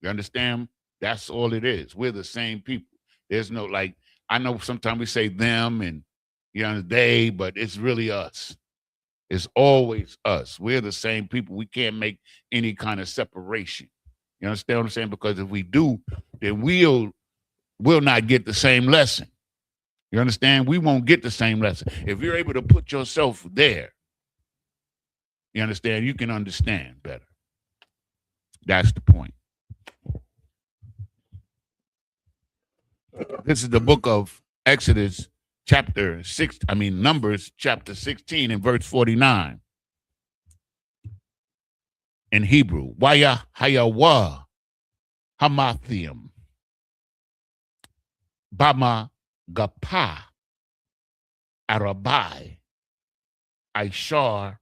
You understand? That's all it is. We're the same people. There's no, like, I know sometimes we say them and, you know, they, but it's really us. It's always us. We're the same people. We can't make any kind of separation. You understand what I'm saying? Because if we do, then we'll not get the same lesson. You understand? We won't get the same lesson. If you're able to put yourself there, you understand? You can understand better. That's the point. This is the book of Exodus, Numbers chapter 16 and verse 49. In Hebrew, Waya Hayawa Hamathium Bama Gapa Arabai Aishar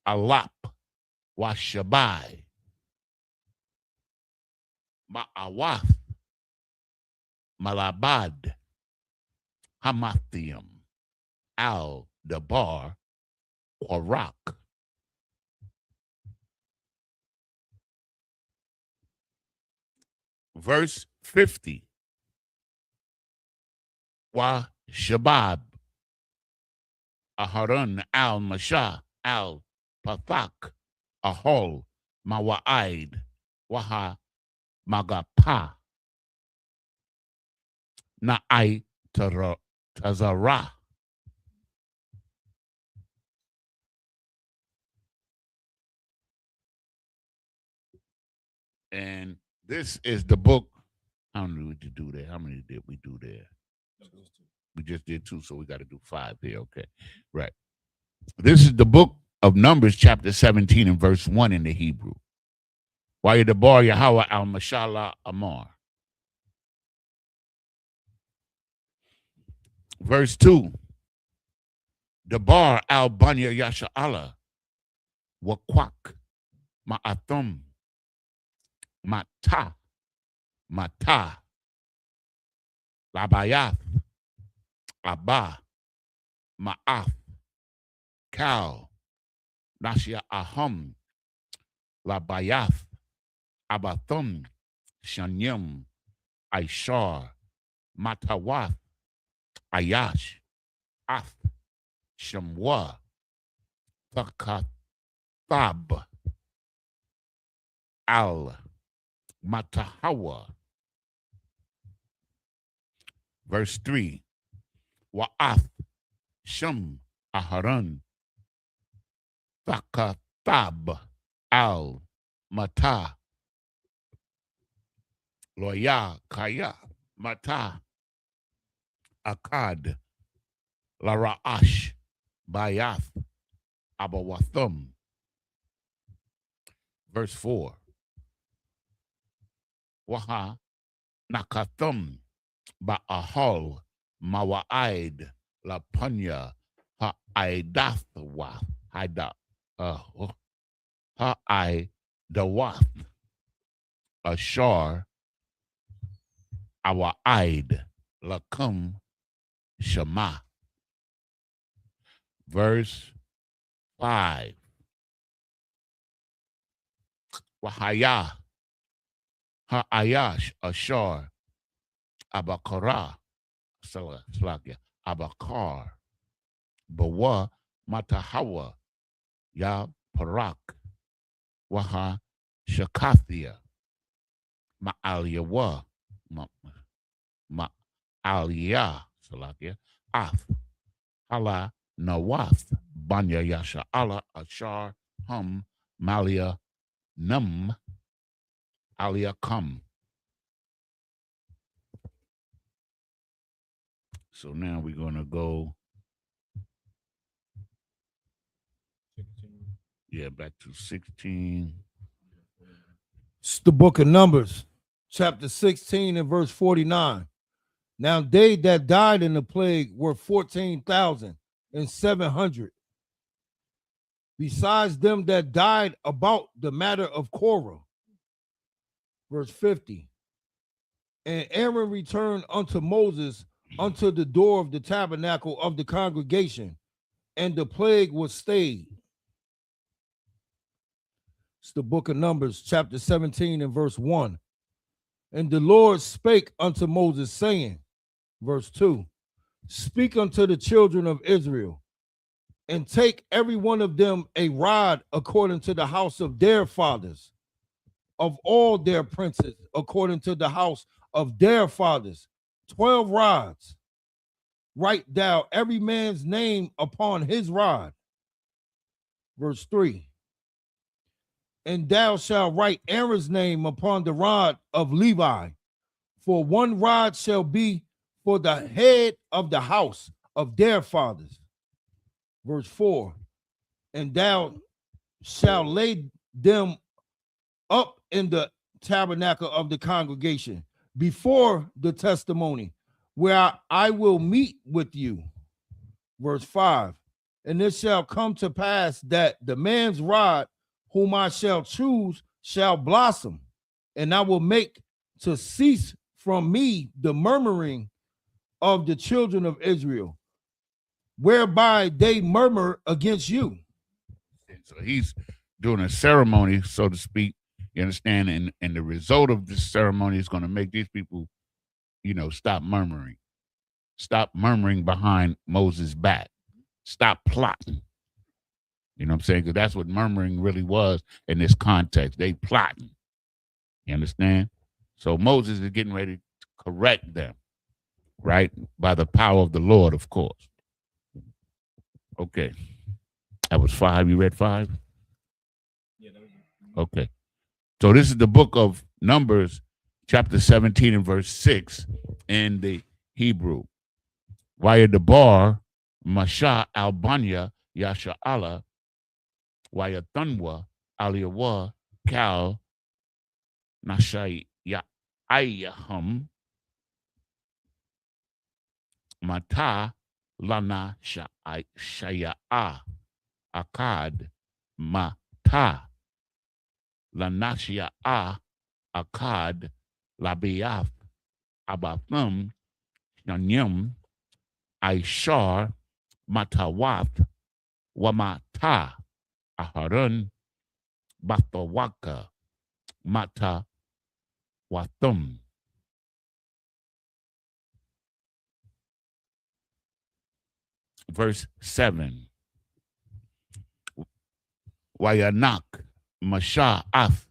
Alap Washabai Ma'awath, Malabad, Hamathium, Al-Dabar, Qarak. Verse 50. Wa Shabab, Aharon al-Masha, al-Pathak, Ahol, Mawa'id, Waha, Magapa, Na'ai Tazara. And this is the book. How many did we do there? How many did we do there? We just did 2, so we got to do 5 here. Okay, right. This is the book of Numbers, chapter 17 and verse 1 in the Hebrew. Wa'yadabar Yahweh al-Mashallah Amar. Verse 2. Dabar al-Banya Yasha'ala Wakwak Ma'athum Mata Labayath Abba Ma'af Kal Nashia Aham Labayath Abathum Shanyim Aishar Matawath Ayash Ath Shamwa Thakathab Al Matahawa. Verse 3. Wa'ath Sham Aharon Thakathab Al Mata Loya Kaya Mata Akad Laraash Bayath Abawathum. Verse 4. Waha Nakathum Ba'ahol Mawa'id Lapanya Ha'aidathwa Ha'aidawath Ashar Awa'id Lakum Shema. Verse 5. Wahaya Ha'ayash Ashar Abakara Slagya Abakar Bawa Matahawa Ya Parak Waha Shakathia Ma'aliyawa Ma'aliyah Slagya Ath Hala Nawath Banya Yasha Allah Ashar Hum Malia Num Alia Kum. So now we're going to go, back to 16. It's the book of Numbers, chapter 16 and verse 49. Now they that died in the plague were 14,700. Besides them that died about the matter of Korah. Verse 50. And Aaron returned unto Moses unto the door of the tabernacle of the congregation, and the plague was stayed. It's the book of Numbers, chapter 17 and verse 1. And the Lord spake unto Moses, saying, verse 2, speak unto the children of Israel, and take every one of them a rod according to the house of their fathers, of all their princes according to the house of their fathers, 12 rods. Write thou every man's name upon his rod. Verse 3. And thou shalt write Aaron's name upon the rod of Levi, for one rod shall be for the head of the house of their fathers. Verse 4. And thou shalt lay them up in the tabernacle of the congregation before the testimony, where I will meet with you. Verse 5. And it shall come to pass that the man's rod whom I shall choose shall blossom, and I will make to cease from me the murmuring of the children of Israel, whereby they murmur against you. So he's doing a ceremony, so to speak. You understand? And the result of this ceremony is going to make these people, stop murmuring. Stop murmuring behind Moses' back. Stop plotting. You know what I'm saying? Because that's what murmuring really was in this context. They plotting. You understand? So Moses is getting ready to correct them, right? By the power of the Lord, of course. Okay. That was 5. You read 5? Yeah, that was okay. So this is the book of Numbers, chapter 17 and verse 6 in the Hebrew. Wayadabar, Masha Albania, Yasha'ala, Wayathunwa, Aliawa, Kal, Nashai Ayahum, Mata, Lana Shaya'a, Akad, Mata, Lanashia Akad, Labiaf, Abathum, Shanyum, Aishar, Matawath, Wamata, Aharun, Bathawaka, Mata Wathum. Verse 7. Wayanak, Masha'ath,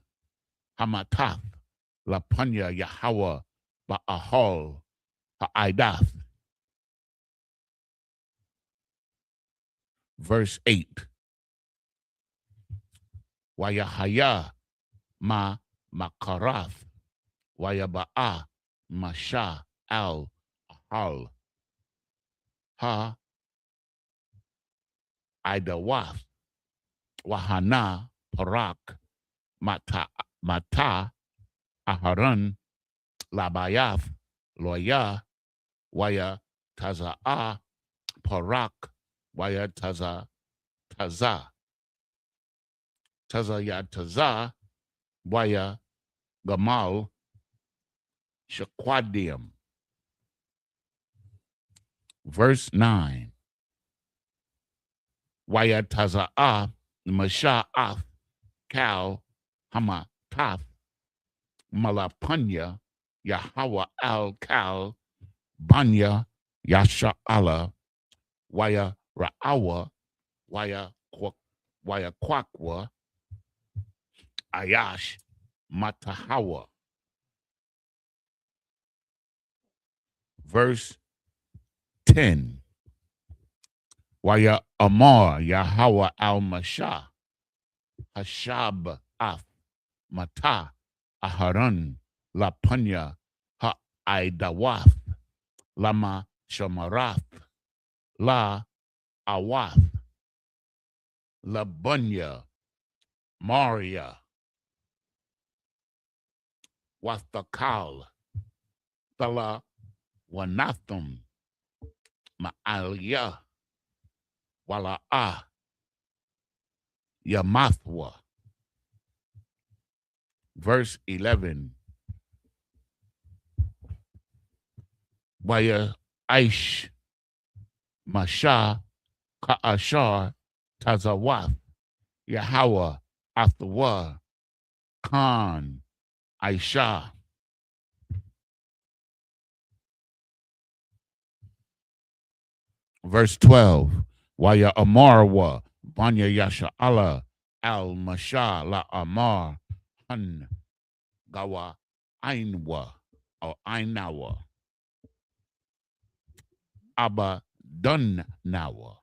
Hamatath, Lapanya Yahweh, Ba'ahol, Ha'aidath. Verse 8. Wayahaya, Ma Makarath, Wayaba'a, Masha Al Ahal, Ha Idawath, Wahana Parak, Mata Aharon, Labayath, Loya, Waya Taza'a, Parak, Waya Taza, Tazaya Taza, Waya Gamal, Shaquadium. Verse 9. Waya Taza'a, Masha'ath, Kal, Hamatath, Malapanya, Yahweh Al Kal, Banya, Yasha'ala, Waya Ra'awa, Waya Kwakwa, Ayash, Matahawa. Verse 10. Waya Amar, Yahweh Al Masha, Hashab Af, Mata, Aharon, Lapanya, Ha'aidawath, Lama Shamarath, La Awath, Labunya, Maria, Wathakal, Thala Wanathum, Ma'aliyah, Wala'ah, Yamathwa. Verse 11. Waya Aish, Masha, Ka'ashar, Tazawath, Yahweh, Athawa, Khan, Aisha. Verse 12. Waya Amarwa, Banya Yasha'ala, Al Masha, La Amar, Han, Gawa, Ainwa, or Ainawa, Abadunnawa,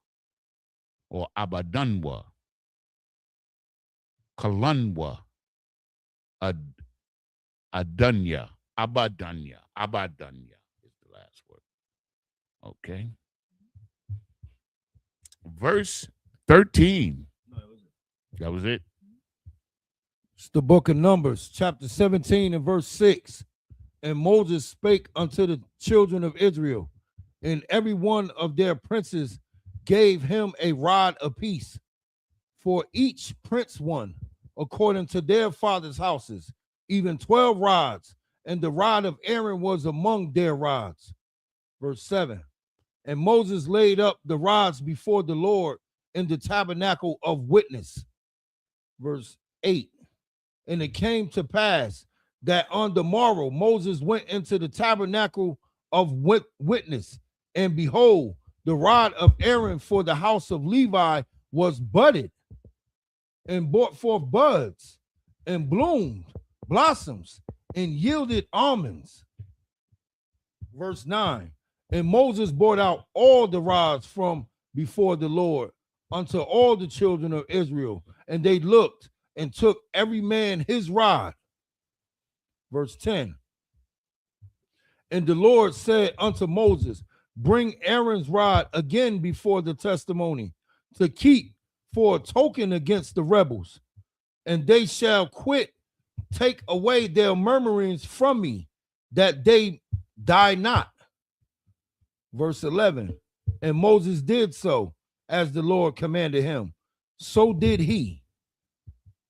or Abadunwa, Kalunwa, Adunya, Abadunya is the last word. Okay. Verse 13. That was it. It's the book of Numbers, chapter 17 and verse 6. And Moses spake unto the children of Israel, and every one of their princes gave him a rod apiece, for each prince one, according to their fathers' houses, even 12 rods. and the rod of Aaron was among their rods. Verse 7. And Moses laid up the rods before the Lord in the tabernacle of witness. Verse 8. And it came to pass that on the morrow Moses went into the tabernacle of witness, and behold, the rod of Aaron for the house of Levi was budded and brought forth buds and bloomed, blossoms, and yielded almonds. Verse 9. And Moses brought out all the rods from before the Lord unto all the children of Israel, and they looked and took every man his rod. Verse 10. And the Lord said unto Moses, bring Aaron's rod again before the testimony to keep for a token against the rebels, and they shall take away their murmurings from me, that they die not. Verse 11. And Moses did so as the Lord commanded him. So did he.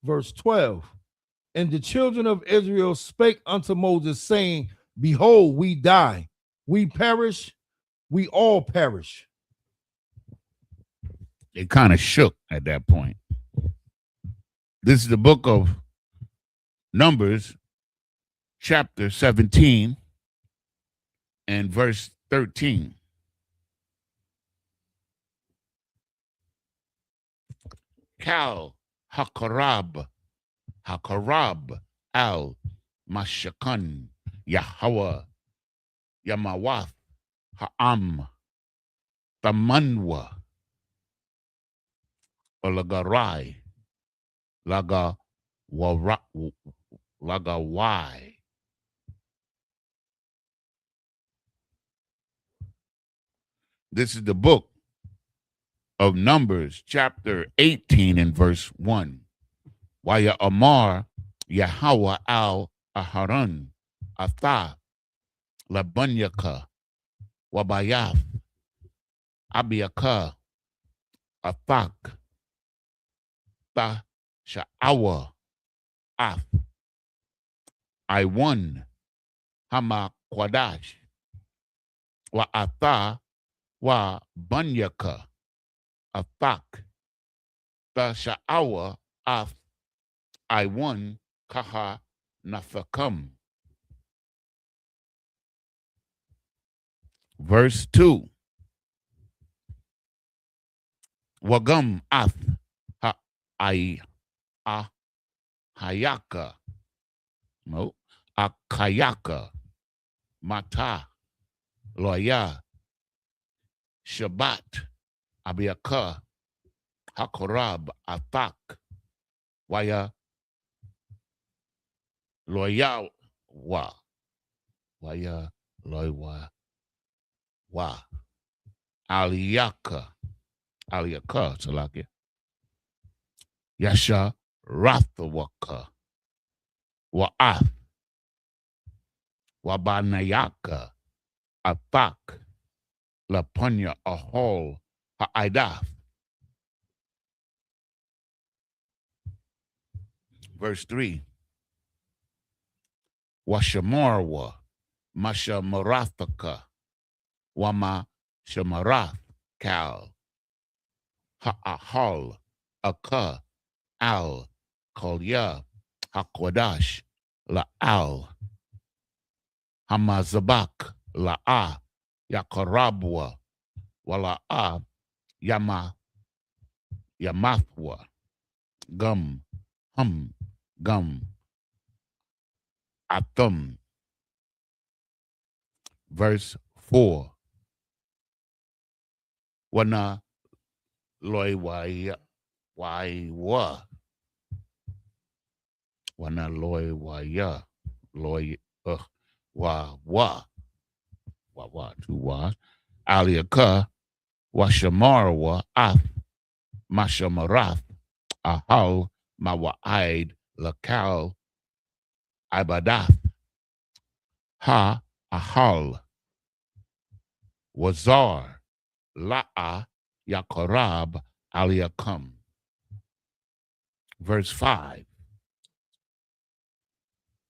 Verse 12. And the children of Israel spake unto Moses, saying, behold, we die, we perish, we all perish. They kind of shook at that point. This is the book of Numbers, chapter 17 and verse 13. Kal hakarab al mashakan Yahweh Yamawath ha'am tamanwa olagarai lagawai. This is the book of Numbers, chapter 18 and verse 1. Waya Amar Yahweh al Aharon Atha Labanyaka Wabayaf Abiyaka Athak Ta Sha'awa Af I1 Hama Kwadash Wa Atha Wa Banyaka Athak Ta Sha'awa Af I1 Kaha Nafakam. Verse 2. Wagam Ath Ha I A Hayaka. No. Akayaka Mata Loya Shabbat Abiyaka Hakorab Athak Waya Loya Wa Waya Loya Wa Aliyaka Salakia Yasha Rathawaka Wa'ath Wabanayaka Athak Lapunya Ahol Ha'idaf. Verse 3. Washamarwa Masha Marathaka Wama Shamarath Kal Ha'ahal Aka Al Kolya Hakwadash La'al Hamazabak La'a Yakarabwa Wala'a Yamathwa Gum Gum Atum. Verse 4. Wana loy wai wa wana loy waya loy wa two wa aliaka washamarwa af mashamarath ahal mawaid lakal ibadath ha ahal wazar la'a yakarab aliyakam. Verse 5.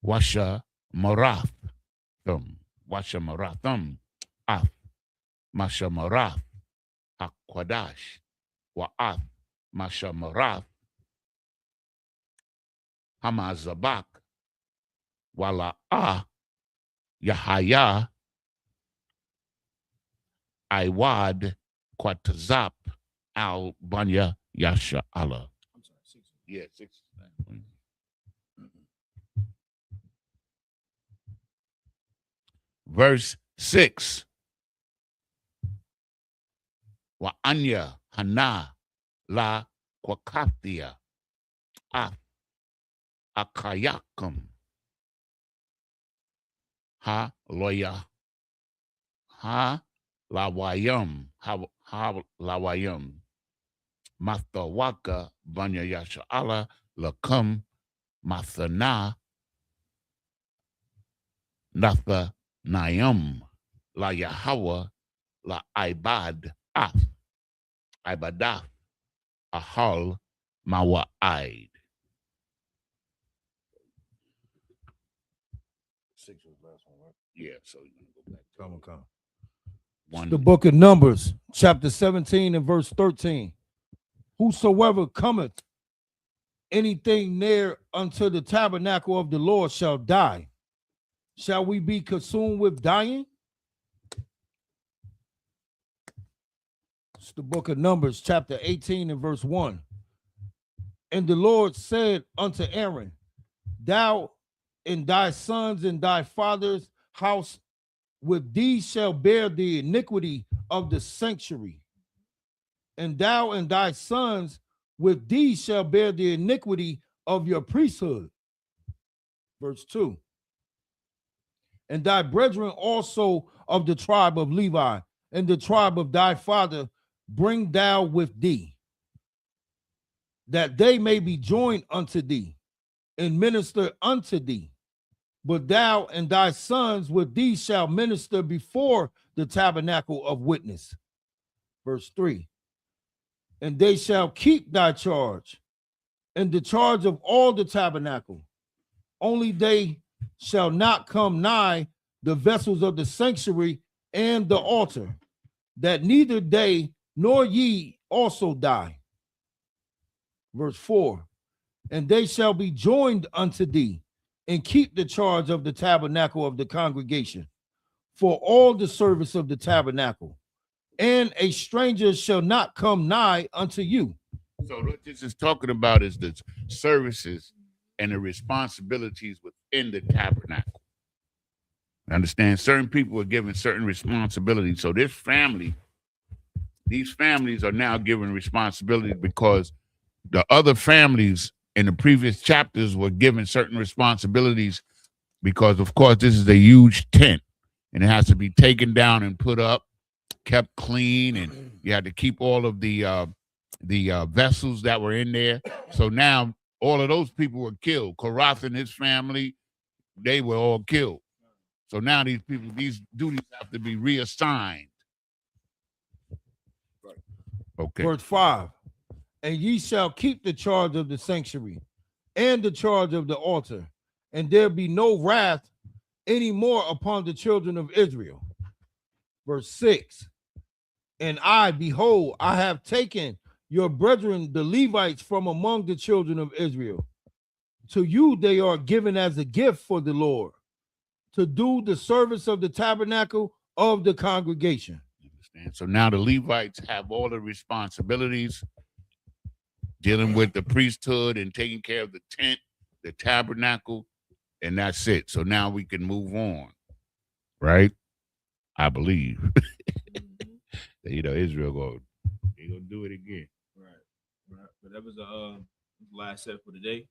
Washa Marathum, Washamarathum, Af, Mashamarath, Hakwadash, Wa'af, Mashamarath, Hamazabak, Wala'ah, Yahaya, Iwad, Quatazap, Al Banya Yasha Allah. I'm sorry, 6. Yeah, 6. Verse 6. Wa anya hana la kwakathia af akayakum ha loya ha lawayum ha lawayum mathawaka banya yasha Allah lakum mathana natha nayum la Yahweh la ibad af ibadah ahal mawa'id. 6 was last one, right? Yeah, so you're gonna go back. Come. One. The book of Numbers, chapter 17 and verse 13. Whosoever cometh anything near unto the tabernacle of the Lord shall die. Shall we be consumed with dying? It's the book of Numbers, chapter 18 and verse 1. And the Lord said unto Aaron, thou and thy sons and thy father's house with thee shall bear the iniquity of the sanctuary. And thou and thy sons with thee shall bear the iniquity of your priesthood. Verse 2. And thy brethren also of the tribe of Levi and the tribe of thy father bring thou with thee, that they may be joined unto thee and minister unto thee. But thou and thy sons with thee shall minister before the tabernacle of witness. Verse 3. And they shall keep thy charge and the charge of all the tabernacle. Only they shall not come nigh the vessels of the sanctuary and the altar, that neither they nor ye also die. Verse 4. And they shall be joined unto thee and keep the charge of the tabernacle of the congregation for all the service of the tabernacle. And a stranger shall not come nigh unto you. So what this is talking about is the services and the responsibilities within the tabernacle. Understand? Certain people are given certain responsibilities. So these families are now given responsibilities because the other families in the previous chapters were given certain responsibilities because, of course, this is a huge tent and it has to be taken down and put up, kept clean, and you had to keep all of the vessels that were in there. So now all of those people were killed. Korath and his family, they were all killed. So now these duties have to be reassigned. Right. Okay. Verse 5. And ye shall keep the charge of the sanctuary and the charge of the altar, and there be no wrath any more upon the children of Israel. Verse 6. And I, behold, I have taken your brethren, the Levites, from among the children of Israel. To you they are given as a gift for the Lord, to do the service of the tabernacle of the congregation. Understand? So now the Levites have all the responsibilities dealing with the priesthood and taking care of the tent, the tabernacle, and that's it. So now we can move on, right? I believe. Israel they're gonna do it again. Right. But that was the last set for today.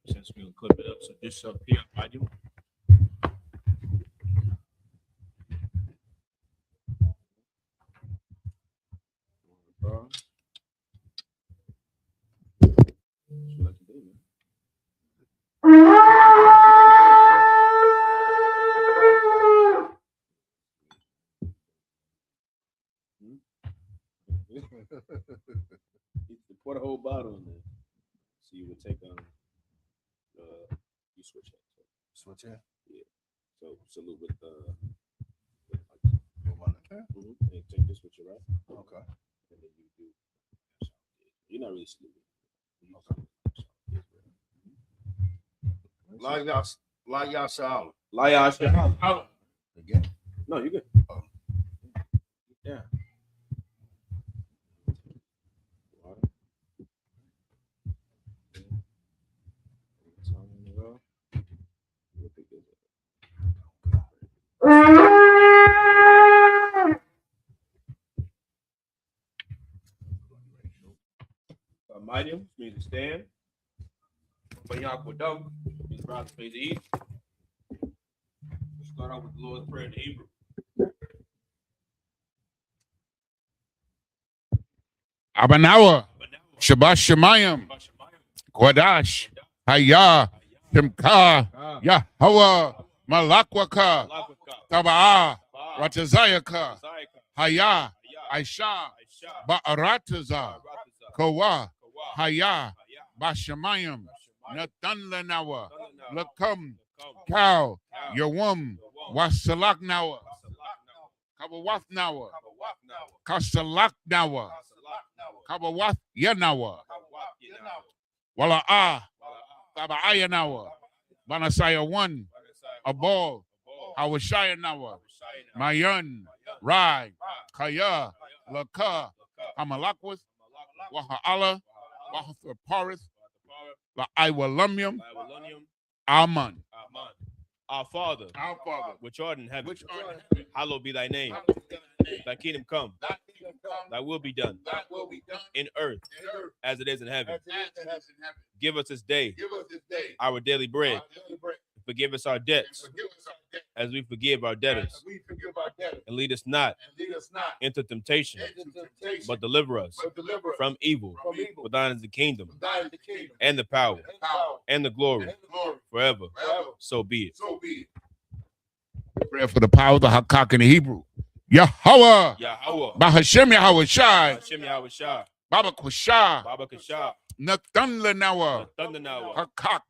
Since we're gonna clip it up, so this up here, I do. Put a whole bottle in there. So you would take you switch that. Switch here. Yeah. So salute with Mm-hmm. and take this with your right. Okay. And then you do. You're not really saluting. Laya Shala. Again. No, you're good. Oh. Yeah. Medium means to stand. Bayakwadam means rise to the east. We'll start out with the Lord's Prayer in Hebrew. Abanawa, Shabbat Shemayim, Kwadash, Haya, Shemka, Yahweh, Malakwaka, Taba'a, Ratazayaka, Haya, Aisha, Ba'arataza, Kawa, Haya, Bashamayim, Natanlanawa, Lakum, Cow, Yawum, Wasalaknawa, Kabawathnawa, Kasalaknawa, Kabawath Yanawa, Wala'a, Taba'ayanawa, Banasaya 1, Abol, Hawashayanawa, Mayan, Rai, Kaya, Laka, Hamalakwith, Waha'ala, Wahathraparith, La'aiwalumium, Aman. Our Father, which art in heaven, hallowed be thy name. Thy kingdom come. Thy will be done in earth as it is in heaven. Give us this day our daily bread. Forgive us our debts as we forgive our debtors. And lead us not into temptation, but deliver us from evil. For thine is the kingdom and the power and the glory forever. So be it. Prayer for the power of the Hakak in the Hebrew. Yahweh, Bahashem Yahweh Shai, Baba Kusha, Nathan Lenawa, Hakak,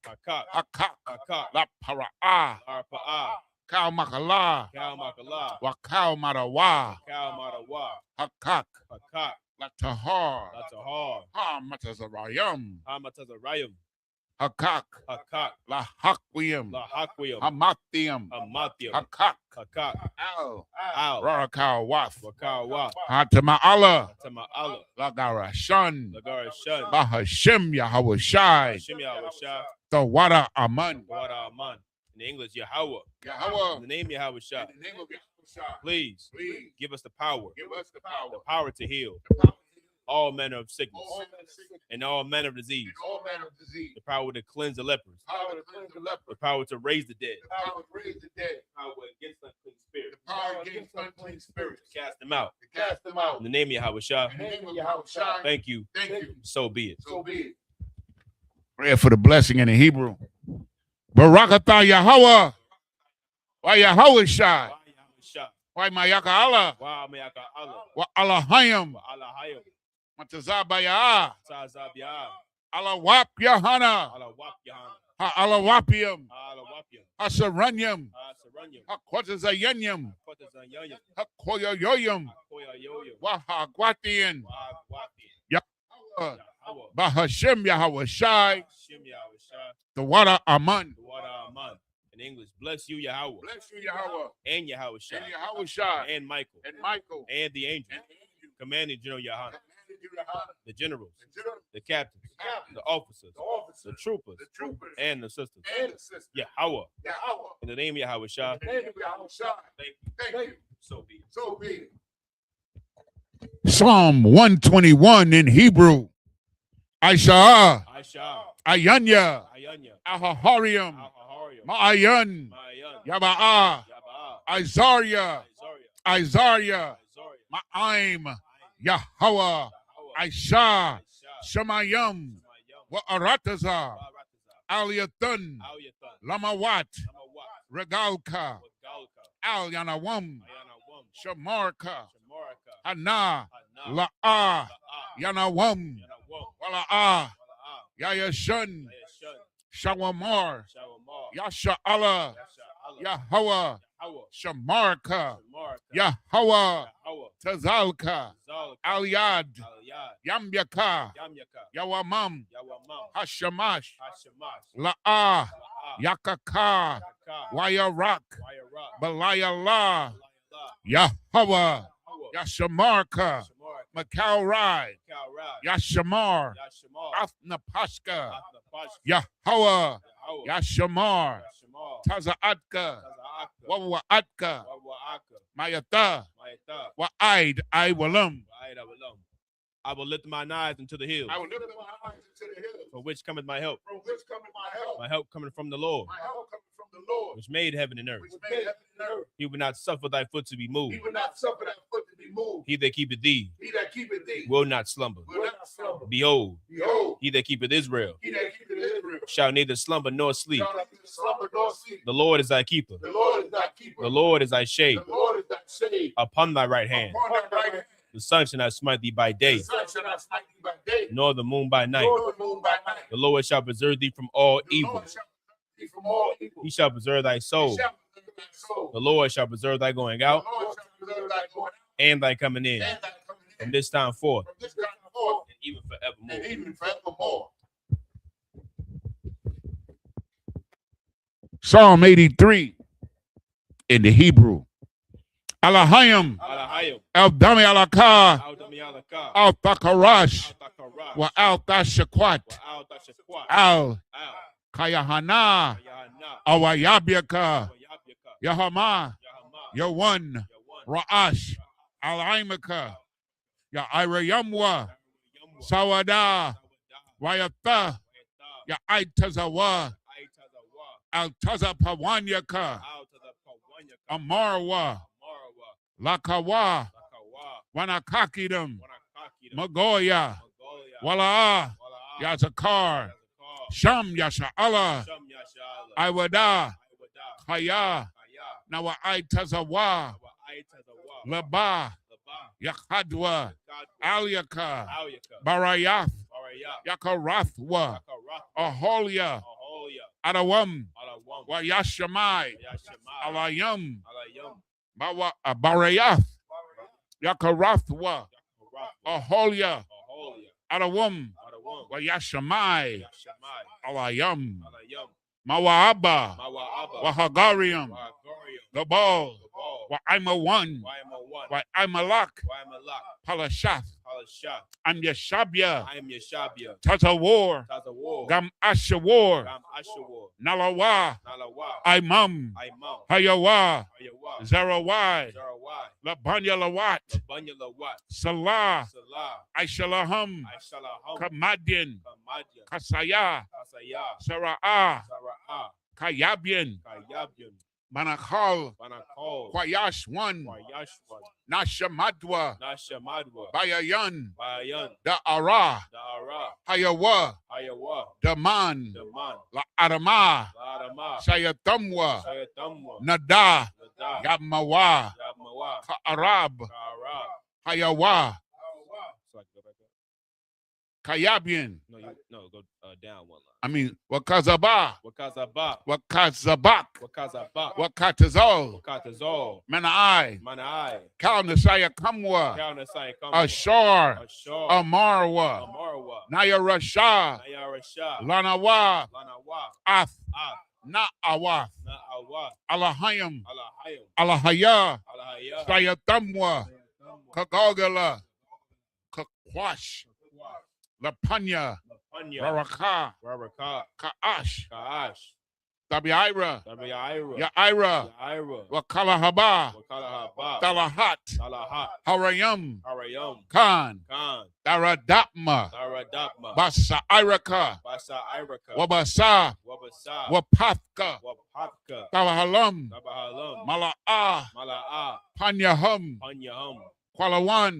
La Para'a, Kau Makala, Wakau Marawa, Hakak, La Tahar, Ha Matazarayam, Hakak, La Hakwiyam, Hamathiam, Hakak, Al, Rarakau Wath, Hatama'ala, Lagarashan, Bahashem Yahweh Shai, the Wada Aman. In English, Yahweh. In the name Yahweh Shai. Please give us the power. The power to heal all manner of sickness and all manner of disease. The power to cleanse the lepers. The power to raise the dead. The power against unclean spirits. To cast them out. In the name of Yahweh Shai. Thank you. So be it. Prayer for the blessing in the Hebrew. Barakatah Yahweh. Why Yahweh Shai? Why Mayaka Allah? Wa Allahayim. Matazabaya. Allah Wap Yahana. Ha Allah Wapium. Ha Saranyam. Ha Quatazayanyam. Ha Koyoyoyam. Waha Guatian. Yahweh. Bahashem Yahweh Shai. The Wada Aman. In English, bless you, Yahweh. Bless you, Yahweh. And Yahweh Shai. And Yahweh Shai. And Michael. And the angel. Commanding General Yahana. The generals. The captains. The officers. The troopers. And the sisters. Yahweh. In the name of Yahweh Shai. Thank you. So be it. Psalm 121 in Hebrew. Aisha. Ayanya. Ahaharium. Ma'ayan. Yaba'a. Isaiah. Ma'aim. Yahweh. Aisha. Shemayim. Wa'arataza. Aliyatun. Lamawat. Regalka. Al Yanawam. Shamarka. Hana. La'a. Yanawam. Wala'a. Yayashun. Shawamar. Yasha Allah, Yahweh, Shamarka, Yahweh, Tazalka, Aliyad, Yamyaka, Yawamam, Hashamash, La'ah, Yakaka, Wayarak, Balayallah, Yahweh, Yashamarka, Macau Yashamar, Afnapashka, Yahweh, Yashamar, Tazaatka, Wawaatka, Mayata, Wa'aid, I Walam. I will lift mine eyes into the hills. From which cometh my help. My help coming from the Lord. Which made heaven and earth. He will not suffer thy foot to be moved. He that keepeth thee will not slumber. Behold, he that keepeth Israel shall neither slumber nor sleep. The Lord is thy keeper. The Lord is thy shade upon thy right hand. The sun shall not smite thee by day, nor the moon by night. The Lord shall preserve thee from all evil. He shall preserve thy soul. The Lord shall preserve thy going out and thy coming in from this time forth and even forevermore. Psalm 83 in the Hebrew. Alahayim, Al-Dami Alaka, Al-Takarash, Wa Al-Tashakwat, Al-Kayahana, Awayabiaka, Yahama, Yawan, Ra'ash, Al-Aimaka, Ya-Irayamwa, Sawada, Wayata, Ya-Aitazawa, Al-Tazapawanyaka, Amarwa, Lakawa, Wanakakidam, Magoya, Wala, Yazakar, Sham Yasha'ala, Iwada, Kaya, Nawa Aitazawa, Laba, Yakhadwa, Alyaka, Barayath, Yakarathwa, Aholia, Adawam, Wayashamai, Alayam, Barayath, Yakarathwa, Aholia, Adawam, Wayashamai, Alayam, Mawaaba, Wahagarium, Gabal, Wa'ima1, Wa'imalak, Palashath, I'm Yeshabia, Tazawar, Gam Ashawar, Nalawa, Imam, Hayawa, Zarawai, Labanya Lawat, Salah, Aishalaham, Kamadian, Kasaya, Sara'ah, Kayabian, Manakal, Kwayash one, Nashamadwa, Bayayan, Da'ara, Hayawa, Daman, La Adama, Sayatamwa, Nada, Yamawa, Ka'arab, Hayawa, Kayabian. No, go down one line. I mean, Wakazaba, Wakazabak, Wakatazol, Manai, Kalnasaya Kamwa, Ashar, Amarwa, Naya Rasha, Lanawa, Ath, Na'awa, Alahayam, Alahaya, Sayatamwa, Kagogala, Kakwash, Lapanya, Raraka, Ka'ash, Tabiira, Ya'ira, Wakalahaba, Talahat, Harayam, Khan, Daradapma, Basairaka, Wabasa, Wapathka, Talahalam, Mala'ah, Panyahum, Kwalawan,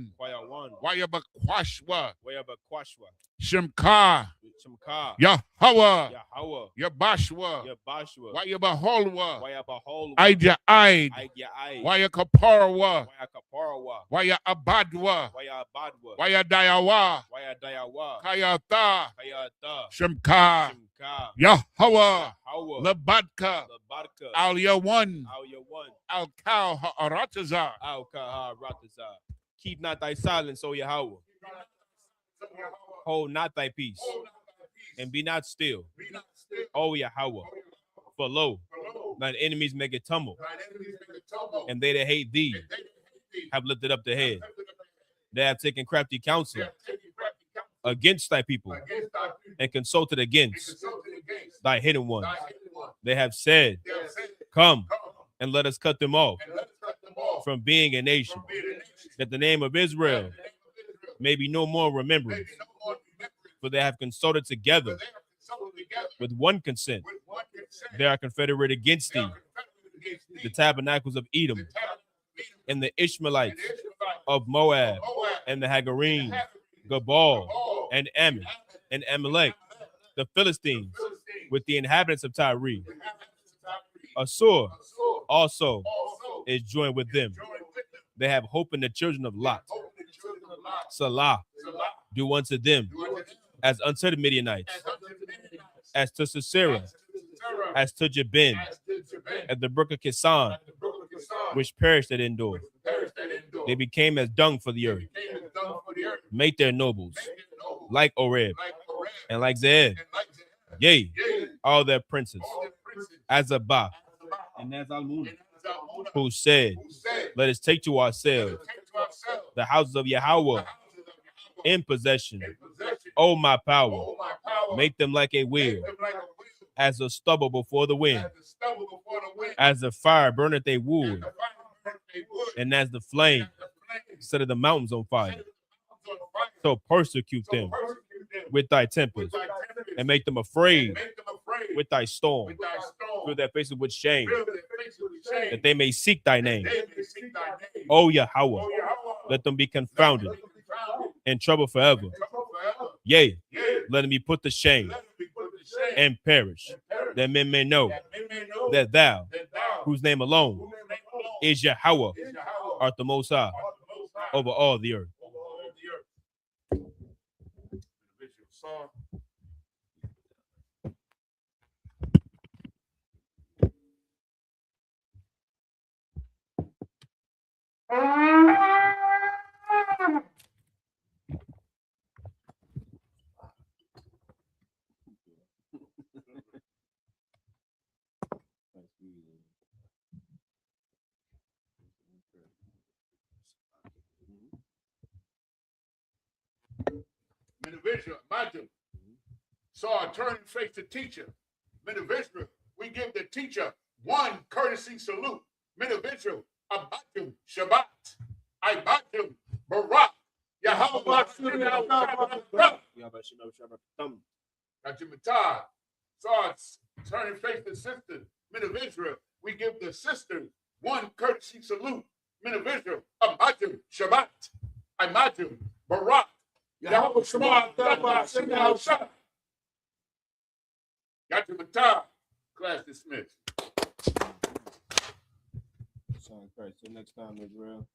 Wayabakwashwa, Shimka, Yahweh, Yabashwa, Wayabaholwa, Aida Aid, Wayakaparwa, Wayabadwa, Wayadayawa, Kayata, Shimka, Yahweh, Labatka, Al Yawan, Al Kal Ha'aratazah. Keep not thy silence, O Yahweh. Hold not thy peace, and be not still, O Yahweh. For lo, thine enemies make it tumble, and they that hate thee have lifted up their head. They have taken crafty counsel against thy people, and consulted against thy hidden ones. They have said, come, and let us cut them off from being a nation, that the name of Israel may be no more remembered. For they have consulted together with one consent. They are confederate against thee, the tabernacles of Edom, and the Ishmaelites of Moab, and the Hagarenes, Gabal, and Ammon, and Amalek, the Philistines, with the inhabitants of Tyre. Assur also is joined with them. They have hope in the children of Lot. Salah, do unto them as unto the Midianites, as to Sisera, as to Jabin, at the brook of Kisan, which perished at Endor. They became as dung for the earth. Make their nobles like Oreb and like Zeeb. Yea, all their princes, as Abba and as Almun, who said, let us take to ourselves the houses of Yahweh in possession. O my power, make them like a wheel, as a stubble before the wind, as the fire burneth a wood, and as the flame set the mountains on fire. So persecute them with thy tempest, and make them afraid with thy storm. Fill their faces with shame, that they may seek thy name. O Yahweh, let them be confounded and trouble forever. Yea, let them be put to shame and perish, that men may know that thou, whose name alone is Yahweh, art the Most High over all the earth. Men of Israel, imagine. Saw turn and face the teacher. Men of Israel, we give the teacher one courtesy salute. Men of Israel, Abatim, Shabbat, Ibatim, Barak, Yahweh, Kajimatah. Saw turn and face the sisters. Men of Israel, we give the sisters one courtesy salute. Men of Israel, Abatim, Shabbat, Ibatim, Barak, Yahweh Shema, Got your baton. Class dismissed. Till next time, Israel.